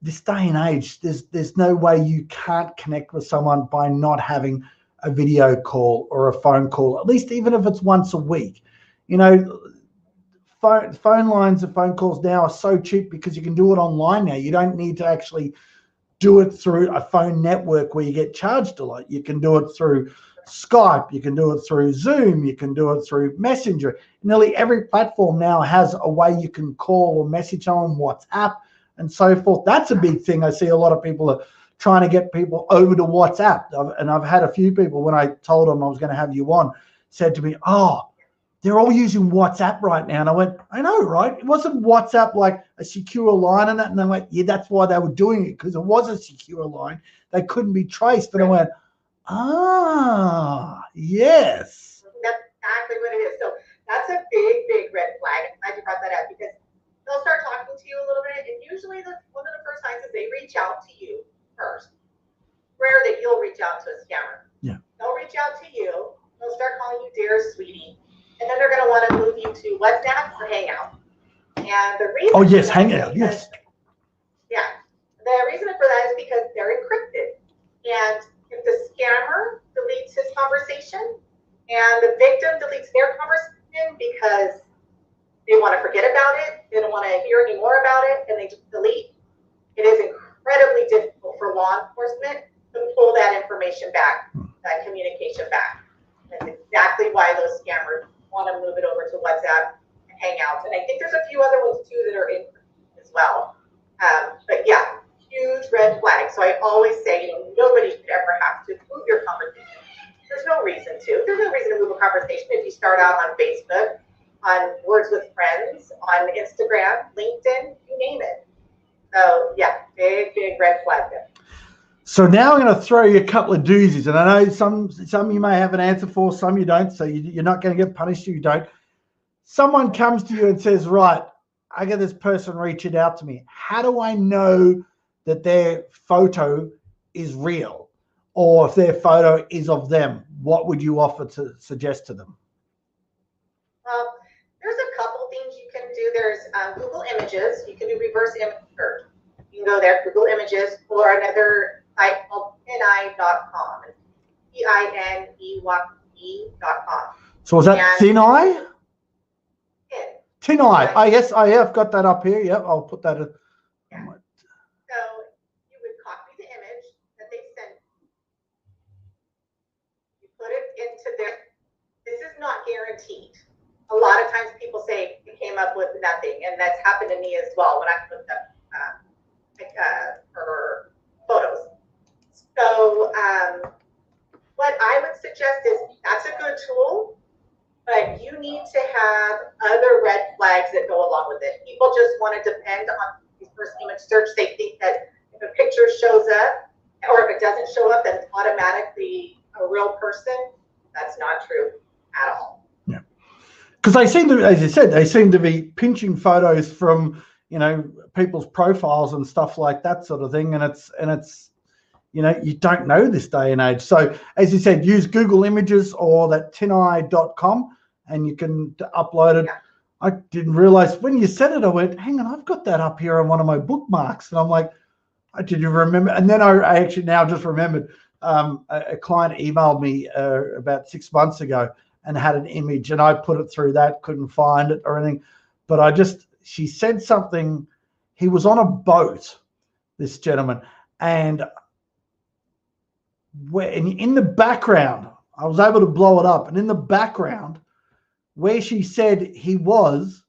this day and age, there's no way you can't connect with someone by not having a video call or a phone call, at least even if it's once a week. Phone lines and phone calls now are so cheap because you can do it online now. You don't need to actually do it through a phone network where you get charged a lot. You can do it through Skype. You can do it through Zoom. You can do it through Messenger. Nearly every platform now has a way you can call or message on WhatsApp and so forth. That's a big thing. I see a lot of people are trying to get people over to WhatsApp. And I've had a few people, when I told them I was going to have you on, said to me, oh, they're all using WhatsApp right now. And I went, I know, right? It wasn't WhatsApp like a secure line and that. And they went, yeah, that's why they were doing it, because it was a secure line. They couldn't be traced. And I went, yes. That's exactly what it is. So that's a big, big red flag. I'm glad you brought that up, because they'll start talking to you a little bit. And usually one of the first times is they reach out to you first. Rare that you'll reach out to a scammer. Yeah. They'll reach out to you. They'll start calling you dear sweetie. And then they're going to want to move you to WhatsApp or Hangout. And the reason. Oh, yes, Hangout, yes. Yeah. The reason for that is because they're encrypted. And if the scammer deletes his conversation and the victim deletes their conversation because they want to forget about it, they don't want to hear any more about it, and they just delete, it is incredibly difficult for law enforcement to pull that information back, that communication back. That's exactly why those scammers want to move it over to WhatsApp and Hangouts. And I think there's a few other ones too that are in as well. But yeah, huge red flag. So I always say, nobody should ever have to move your conversation. There's no reason to. There's no reason to move a conversation if you start out on Facebook, on Words with Friends on Instagram, LinkedIn, you name it. So yeah, big red flag there. So now I'm going to throw you a couple of doozies, and I know some you may have an answer for, some you don't. So you're not going to get punished if you don't. Someone comes to you and says, right, I got this person reaching out to me. How do I know that their photo is real, or if their photo is of them? What would you offer to suggest to them? There's a couple things you can do. There's Google Images. You can do reverse image search. You can go there, Google Images, or another site called tineye.com. TINEYE.com. So was that TinEye? TinEye. Right. Yes, I have got that up here. Yep, I'll put that in. Yeah. So you would copy the image that they sent. You put it into this. This is not guaranteed. A lot of times people say it came up with nothing, and that's happened to me as well when I put up for photos. So what I would suggest is that's a good tool, but you need to have other red flags that go along with it. People just want to depend on reverse image search. They think that if a picture shows up, or if it doesn't show up, then it's automatically a real person. That's not true at all. Yeah, because they seem to, as you said, they seem to be pinching photos from, you know, people's profiles and stuff like that sort of thing, and it's you know, you don't know this day and age. So as you said, use Google Images or that tineye.com, and you can upload it. Yeah. I didn't realize when you said it, I went, hang on, I've got that up here on one of my bookmarks. And I'm like, did you remember? And then I actually now just remembered a client emailed me about 6 months ago and had an image, and I put it through that, couldn't find it or anything. But she said something. He was on a boat, this gentleman, and in the background, I was able to blow it up, and in the background where she said he was,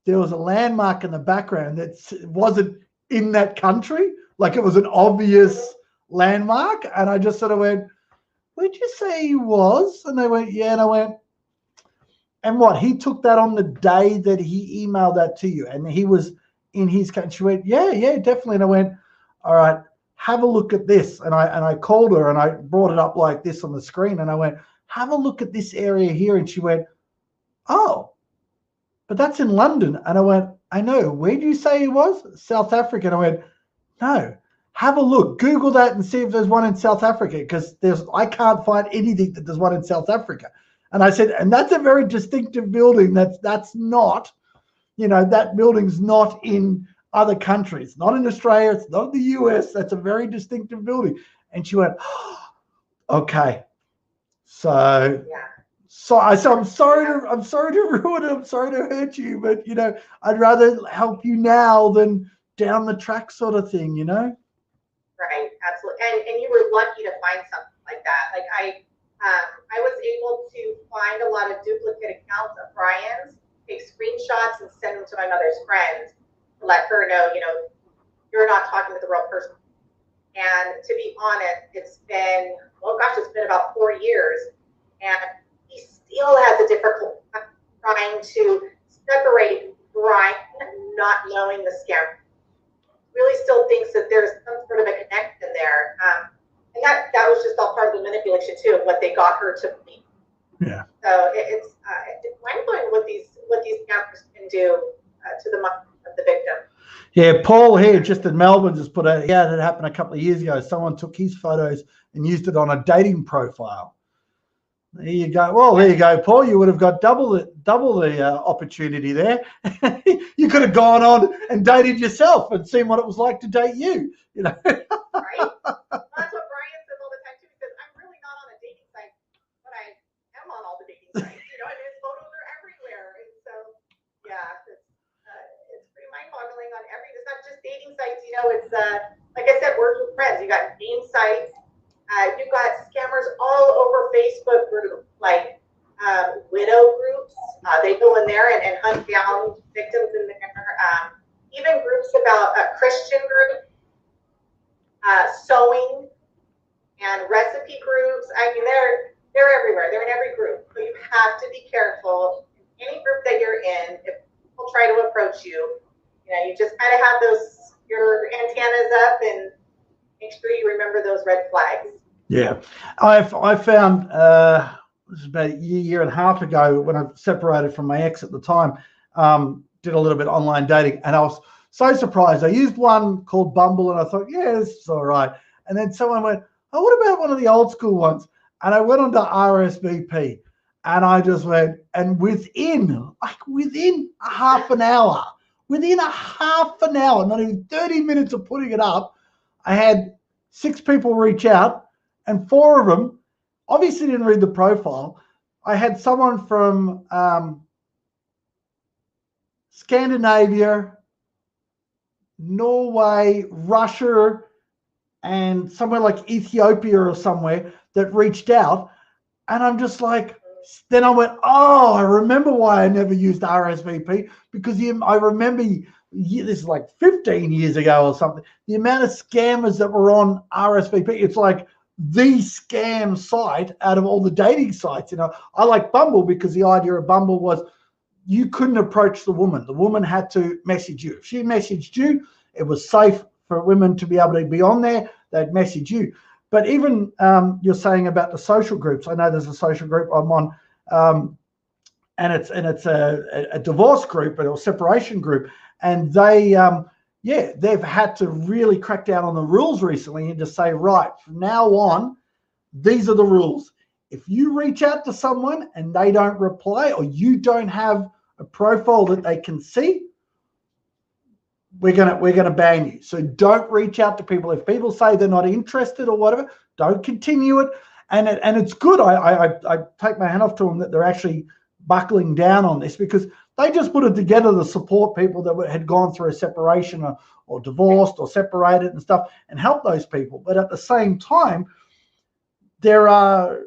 there was a landmark in the background that wasn't in that country. Like, it was an obvious landmark. And I just sort of went, where'd you say he was? And they went, yeah. And I went, and what? He took that on the day that he emailed that to you, and he was in his country. She went, yeah, definitely. And I went, all right, have a look at this. And I called her and I brought it up like this on the screen, and I went, have a look at this area here. And she went, oh, but that's in London. And I went, I know. Where did you say he was? South Africa. And I went, no, have a look. Google that and see if there's one in South Africa, because I can't find anything that there's one in South Africa. And I said, and that's a very distinctive building. That's not, you know, that building's not in other countries, not in Australia, it's not in the US. That's a very distinctive building. And she went, oh, okay. So yeah. So I'm sorry to ruin it. I'm sorry to hurt you, but you know, I'd rather help you now than down the track, sort of thing, you know? Right, absolutely. And you were lucky to find something like that. Like I was able to find a lot of duplicate accounts of Brian's, take screenshots and send them to my mother's friends to let her know, you know, you're not talking with the real person. And to be honest, it's been, it's been about 4 years, and he still has a difficult time trying to separate Brian not knowing the scam. Really still thinks that there's some sort of a connection there. And that was just all part of the manipulation too, of what they got her to believe. Yeah. So it's mind-blowing what these scammers can do to the mind of the victim. Yeah, Paul here just in Melbourne just put out, yeah, that happened a couple of years ago. Someone took his photos and used it on a dating profile. There you go. Well, there you go, Paul. You would have got double the opportunity there. You could have gone on and dated yourself and seen what it was like to date you. You know. Right. That's what Brian says all the time too. He says, "I'm really not on a dating site, but I am on all the dating sites." You know, and his photos are everywhere. And so, yeah, it's pretty mind-boggling on every. It's not just dating sites. You know, it's like I said, words with friends. You got game sites. You've got scammers all over Facebook groups, like widow groups. They go in there and hunt down victims in there. Even groups about Christian groups, sewing, and recipe groups. I mean, they're everywhere. They're in every group. So you have to be careful. any group that you're in, if people try to approach you, you just kind of have your antennas up and make sure you remember those red flags. Yeah, I found it was about a year and a half ago when I separated from my ex at the time. Did a little bit of online dating, and I was so surprised. I used one called Bumble, and I thought, yeah, this is all right. And then someone went, oh, what about one of the old school ones? And I went onto RSVP, and I just went, and within a half an hour, not even 30 minutes of putting it up, I had 6 people reach out, and 4 of them obviously didn't read the profile. I had someone from Scandinavia, Norway, Russia, and somewhere like Ethiopia or somewhere that reached out. And I'm just like, then I went, oh, I remember why I never used RSVP, because I remember, this is like 15 years ago or something, the amount of scammers that were on RSVP. It's like the scam site out of all the dating sites. I like Bumble because the idea of Bumble was you couldn't approach the woman. The woman had to message you. If she messaged you, it was safe for women to be able to be on there. They'd message you. But even you're saying about the social groups. I know there's a social group I'm on, and it's a divorce group or a separation group, and they've had to really crack down on the rules recently and just say, right, from now on, these are the rules. If you reach out to someone and they don't reply, or you don't have a profile that they can see, we're gonna ban you. So don't reach out to people. If people say they're not interested or whatever, don't continue it. And it's good. I take my hand off to them that they're actually buckling down on this, because they just put it together to support people that had gone through a separation or divorced or separated and stuff, and help those people. But at the same time, there are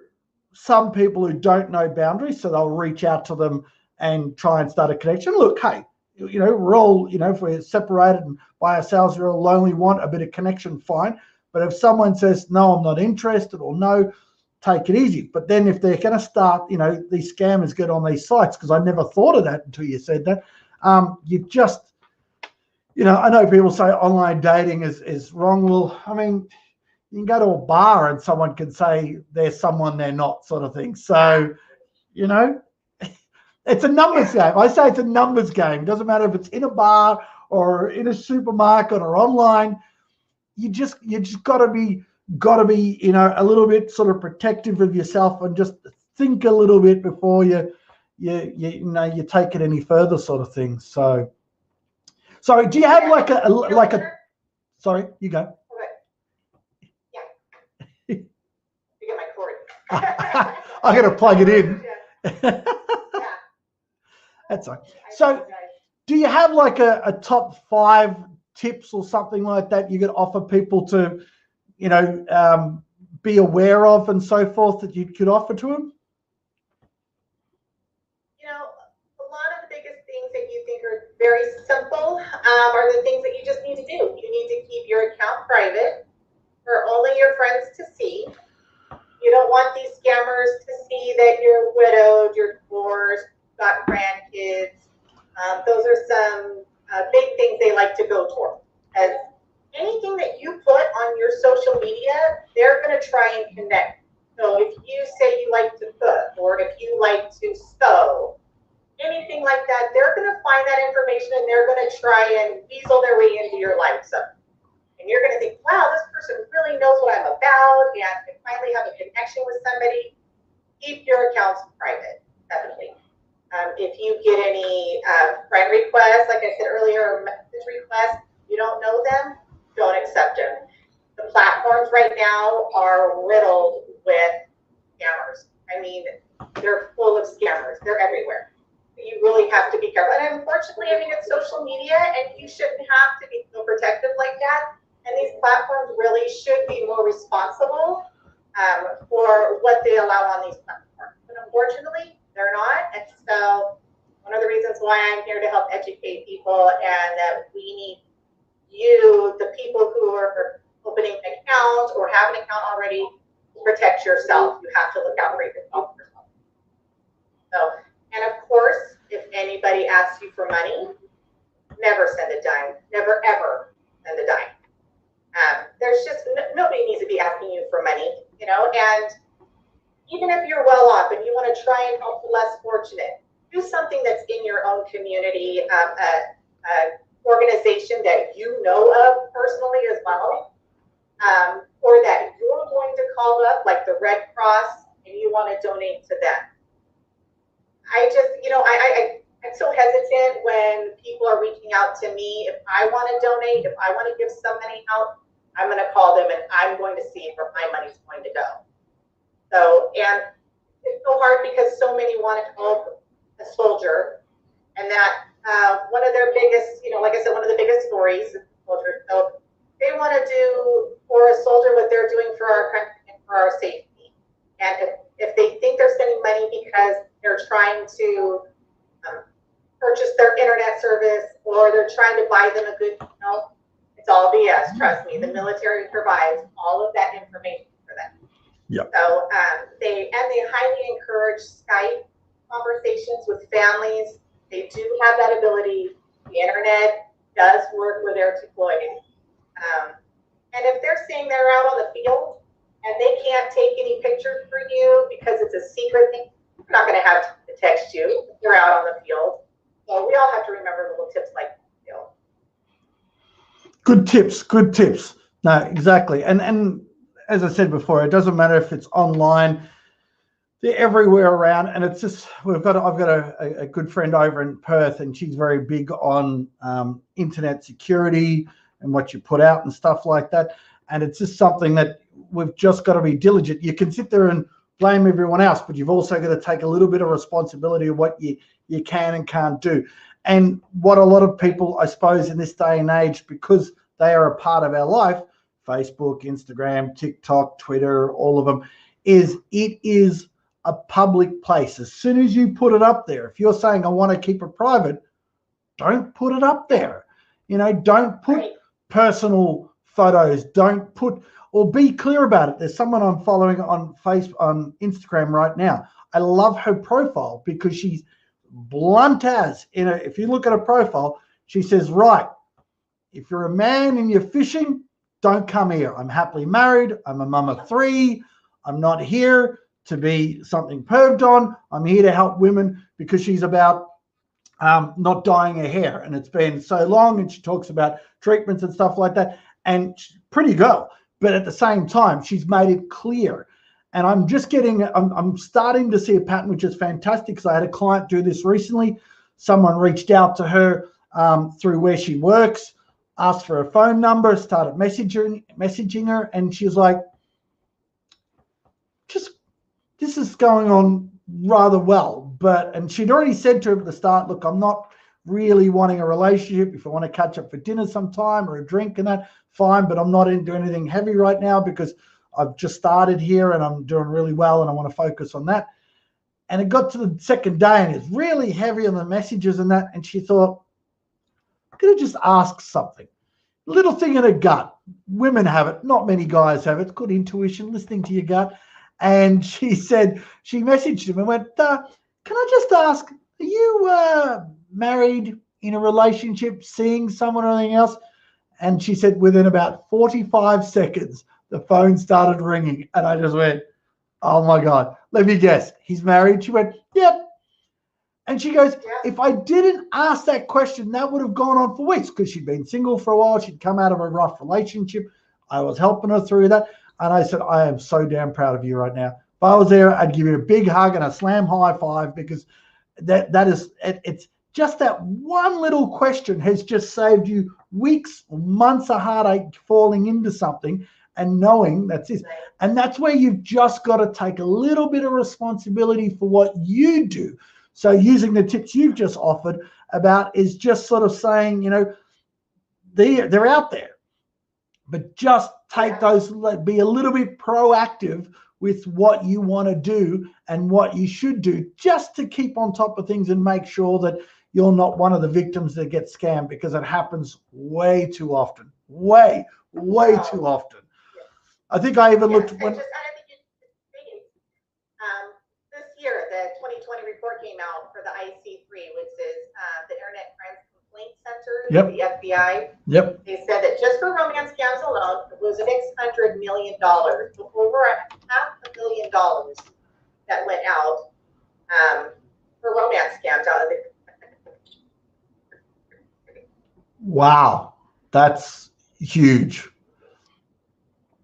some people who don't know boundaries, so they'll reach out to them and try and start a connection. Look, hey, we're all, if we're separated and by ourselves, we're all lonely, want a bit of connection, fine. But if someone says, no, I'm not interested, or no, take it easy. But then if they're going to start, these scammers get on these sites, because I never thought of that until you said that, you just, I know people say online dating is wrong. Well, I mean, you can go to a bar and someone can say they're someone they're not, sort of thing. So, it's a numbers game. I say it's a numbers game. It doesn't matter if it's in a bar or in a supermarket or online. You just got to be a little bit sort of protective of yourself, and just think a little bit before you take it any further, sort of thing. So do you have like a sorry, you go. You get my cord. I got to plug it in. That's all right. So do you have like a top 5 tips or something like that you could offer people to, be aware of and so forth, that you could offer to them? A lot of the biggest things that you think are very simple are the things that you just need to do. You need to keep your account private for only your friends to see. You don't want these scammers to see that you're widowed, you're divorced, got grandkids. Those are some big things they like to go toward. As anything that you put on your social media, they're going to try and connect. So if you say you like to cook, or if you like to sew, anything like that, they're going to find that information and they're going to try and weasel their way into your life. And you're going to think, wow, this person really knows what I'm about, and can finally have a connection with somebody. Keep your accounts private, definitely. If you get any friend requests, like I said earlier, or message requests, you don't know them, don't accept them. The platforms right now are riddled with scammers. I mean, they're full of scammers. They're everywhere. You really have to be careful. And unfortunately, it's social media, and you shouldn't have to be so protective like that. And these platforms really should be more responsible for what they allow on these platforms. But unfortunately, they're not. And so one of the reasons why I'm here to help educate people, and that we need you, the people who are opening an account or have an account already, protect yourself. You have to look out for yourself. So, and of course, dime. Never, ever send a dime. There's just, nobody needs to be asking you for money, you know, and even if you're well off and you want to try and help the less fortunate, do something that's in your own community, organization that you know of personally as well, or that you're going to call up, like the Red Cross, and you want to donate to them. I just, you know, I'm so hesitant when people are reaching out to me. If I want to donate, if I want to give some money out, I'm going to call them and I'm going to see where my money's going to go. So, and it's so hard because so many want to help a soldier, and that one of their biggest, you know, like I said, one of the biggest stories is soldiers. So they want to do for a soldier what they're doing for our country and for our safety. And if they think they're sending money because they're trying to purchase their internet service or they're trying to buy them a good, you know, it's all BS. Trust me, the military provides all of that information for them. Yep. So they highly encourage Skype conversations with families. They do have that ability. The internet does work where they're deployed. And if they're saying they're out on the field and they can't take any pictures for you because it's a secret thing, they're not going to have to text you if you're out on the field. So we all have to remember little tips like that. You know. Good tips. Good tips. No, exactly. And as I said before, it doesn't matter if it's online, they're everywhere around. And it's just, I've got a good friend over in Perth, and she's very big on internet security and what you put out and stuff like that. And it's just something that we've just got to be diligent. You can sit there and blame everyone else, but you've also got to take a little bit of responsibility of what you can and can't do. And what a lot of people, I suppose, in this day and age, because they are a part of our life, Facebook, Instagram, TikTok, Twitter, all of them, is it is a public place. As soon as you put it up there, if you're saying I want to keep it private, don't put it up there. You know, don't put personal photos. Don't put, or be clear about it. There's someone I'm following on on Instagram right now. I love her profile because she's blunt as, you know, if you look at her profile, she says, right, if you're a man and you're fishing, don't come here. I'm happily married. I'm a mum of 3. I'm not here to be something perved on. I'm here to help women, because she's about not dyeing her hair. And it's been so long, and she talks about treatments and stuff like that. And she's a pretty girl. But at the same time, she's made it clear. And I'm just getting, I'm starting to see a pattern, which is fantastic, because I had a client do this recently. Someone reached out to her through where she works, asked for her phone number, started messaging her, and she's like, this is going on rather well. And she'd already said to her at the start, look, I'm not really wanting a relationship. If I want to catch up for dinner sometime or a drink and that, fine, but I'm not into anything heavy right now because I've just started here and I'm doing really well and I want to focus on that. And it got to the second day and it's really heavy on the messages and that. And she thought, I'm going to just ask something. Little thing in her gut. Women have it. Not many guys have it. It's good intuition, listening to your gut. And she said, she messaged him and went, can I just ask, are you married, in a relationship, seeing someone or anything else? And she said within about 45 seconds, the phone started ringing. And I just went, oh my God, let me guess. He's married? She went, yep. And she goes, if I didn't ask that question, that would have gone on for weeks, because she'd been single for a while. She'd come out of a rough relationship. I was helping her through that. And I said, I am so damn proud of you right now. If I was there, I'd give you a big hug and a slam high five, because that is, it's just that one little question has just saved you weeks or months of heartache falling into something and knowing that's it. And that's where you've just got to take a little bit of responsibility for what you do. So using the tips you've just offered about is just sort of saying, you know, they're out there, but just take those, be a little bit proactive with what you want to do and what you should do, just to keep on top of things and make sure that you're not one of the victims that get scammed, because it happens way too often, way too often. I think I even looked when this year, the 2020 report came out for the IC3, which is the Internet Crimes Complaint Center. Center, Yep. the FBI. Yep. They said that just for romance scams alone, it was $600 million, so over $500 million that went out for romance scams out of the. Wow, that's huge.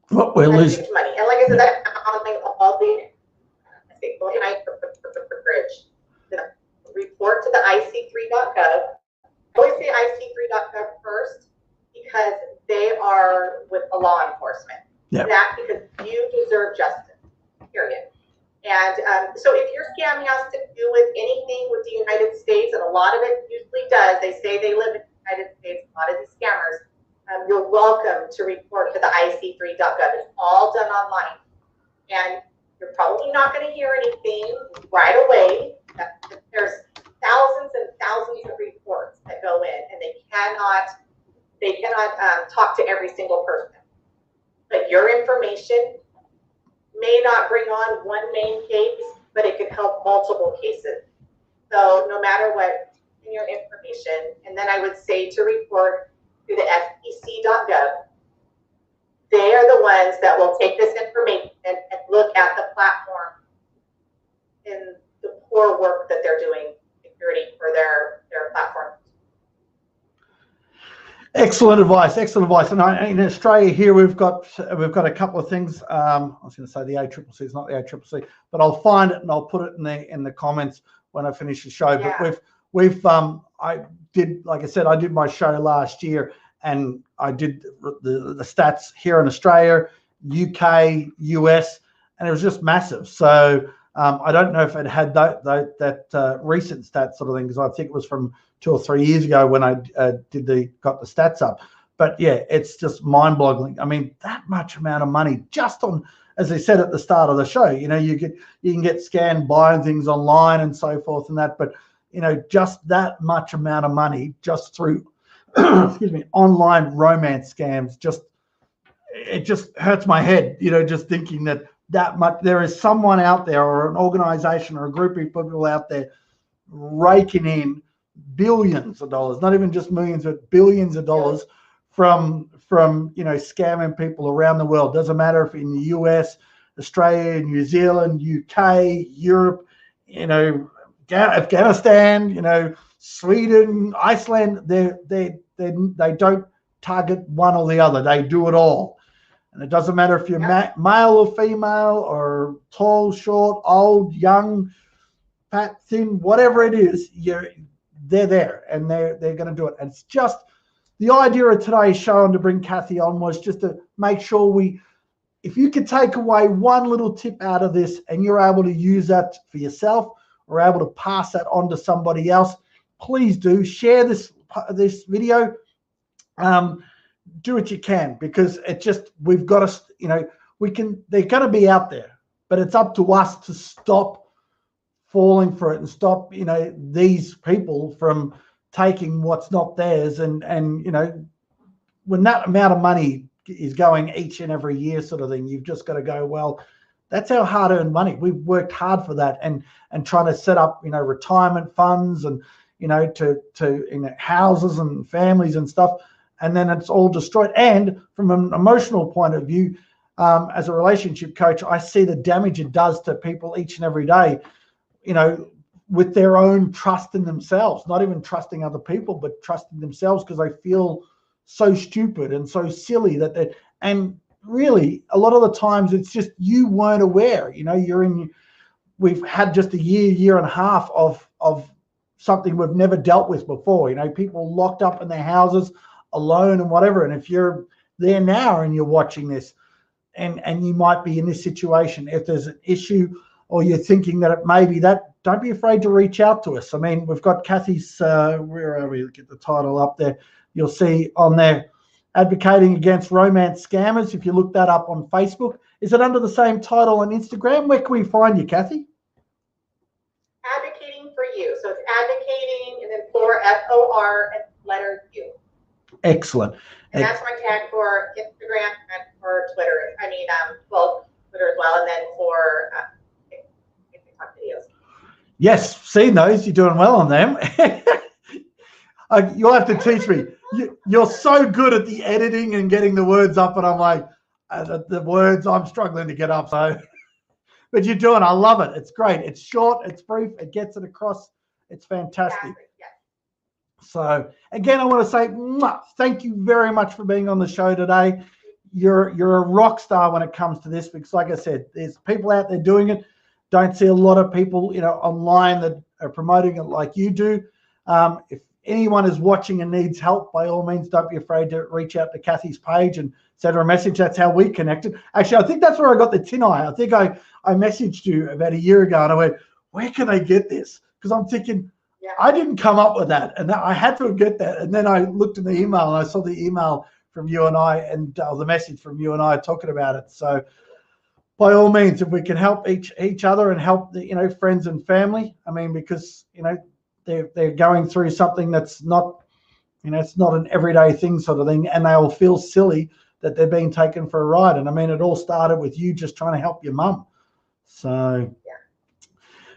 What we're That's losing. huge money, and like I said, that all the bridge. The report to the IC3.gov. I always say IC3.gov first because they are with a law enforcement. Yep. That because you deserve justice. Period. And so if your scam has to do with anything with the United States, and a lot of it usually does, they say they live in the United States, a lot of these scammers, you're welcome to report to the IC3.gov. It's all done online. And you're probably not going to hear anything right away. There's thousands and thousands of reports that go in, and they cannot talk to every single person. But your information may not bring on one main case, but it could help multiple cases. So no matter what, in your information, and then I would say to report to the FTC.gov. They are the ones that will take this information and look at the platform in the poor work that they're doing security for their platform. Excellent advice. Excellent advice. And in Australia here, we've got a couple of things. I was going to say the ACCC is not the ACCC, but I'll find it and I'll put it in the comments when I finish the show. Yeah. But I did, like I said, I did my show last year, and I did the stats here in Australia, UK, US, and it was just massive. So I don't know if it had that recent stats sort of thing, because I think it was from 2 or 3 years ago when I got the stats up. But yeah, it's just mind-boggling. I mean, that much amount of money just on, as I said at the start of the show, you can get scanned buying things online and so forth and that, but just that much amount of money just through excuse me, online romance scams, it just hurts my head, just thinking that much. There is someone out there, or an organization, or a group of people out there raking in billions of dollars, not even just millions, but billions of dollars from scamming people around the world. Doesn't matter if in the US, Australia, New Zealand, UK, Europe, Afghanistan, Sweden, Iceland. They don't target one or the other. They do it all. And it doesn't matter if you're male or female, or tall, short, old, young, fat, thin, whatever it is, they're there, and they're going to do it. And it's just the idea of today's show, and to bring Kathy on, was just to make sure if you could take away one little tip out of this, and you're able to use that for yourself, or able to pass that on to somebody else, please do share this video. Do what you can, because we've got to, they're going to be out there, but it's up to us to stop falling for it and stop, these people from taking what's not theirs. And when that amount of money is going each and every year sort of thing, you've just got to go, well, that's our hard-earned money. We've worked hard for that, and trying to set up, retirement funds, and, to houses and families and stuff. And then it's all destroyed. And from an emotional point of view, as a relationship coach, I see the damage it does to people each and every day, with their own trust in themselves, not even trusting other people, but trusting themselves, because they feel so stupid and so silly and really a lot of the times it's just you weren't aware, we've had just a year and a half of something we've never dealt with before, people locked up in their houses alone and whatever. And if you're there now and you're watching this, and you might be in this situation, if there's an issue, or you're thinking that it may be that, don't be afraid to reach out to us. I mean, we've got Kathy's, where are we? Get the title up there. You'll see on there, Advocating Against Romance Scammers. If you look that up on Facebook, is it under the same title on Instagram? Where can we find you, Kathy? Advocating for You. So it's advocating, and then for FOR and letter U. Excellent. And that's my tag for Instagram and for Twitter. Twitter as well, and then for TikTok videos. Yes, seen those. You're doing well on them. You'll have to teach me. You're so good at the editing and getting the words up, and I'm like, the words I'm struggling to get up. So, but you're doing. I love it. It's great. It's short. It's brief. It gets it across. It's fantastic. Yes. So again, I want to say thank you very much for being on the show today. You're a rock star when it comes to this, because like I said, there's people out there doing it. Don't see a lot of people, online that are promoting it like you do. If anyone is watching and needs help, by all means, don't be afraid to reach out to Kathy's page and send her a message. That's how we connected. Actually, I think that's where I got the tin eye. I think I messaged you about a year ago and I went, where can I get this? Because I'm thinking, I didn't come up with that. And I had to get that. And then I looked in the email and I saw the email from you and I, and the message from you and I talking about it. So by all means, if we can help each other and help the, friends and family, I mean, because, they're going through something that's not, it's not an everyday thing sort of thing, and they will feel silly that they're being taken for a ride. And I mean, it all started with you just trying to help your mum. So,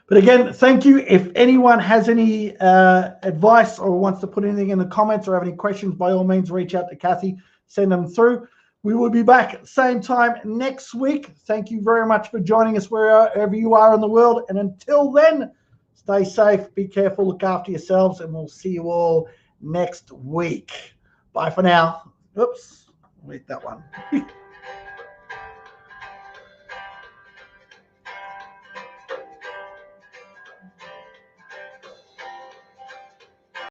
but again, thank you. If anyone has any advice or wants to put anything in the comments or have any questions, by all means, reach out to Kathy, send them through. We will be back same time next week. Thank you very much for joining us wherever you are in the world. And until then, stay safe, be careful, look after yourselves, and we'll see you all next week. Bye for now. Oops, delete that one.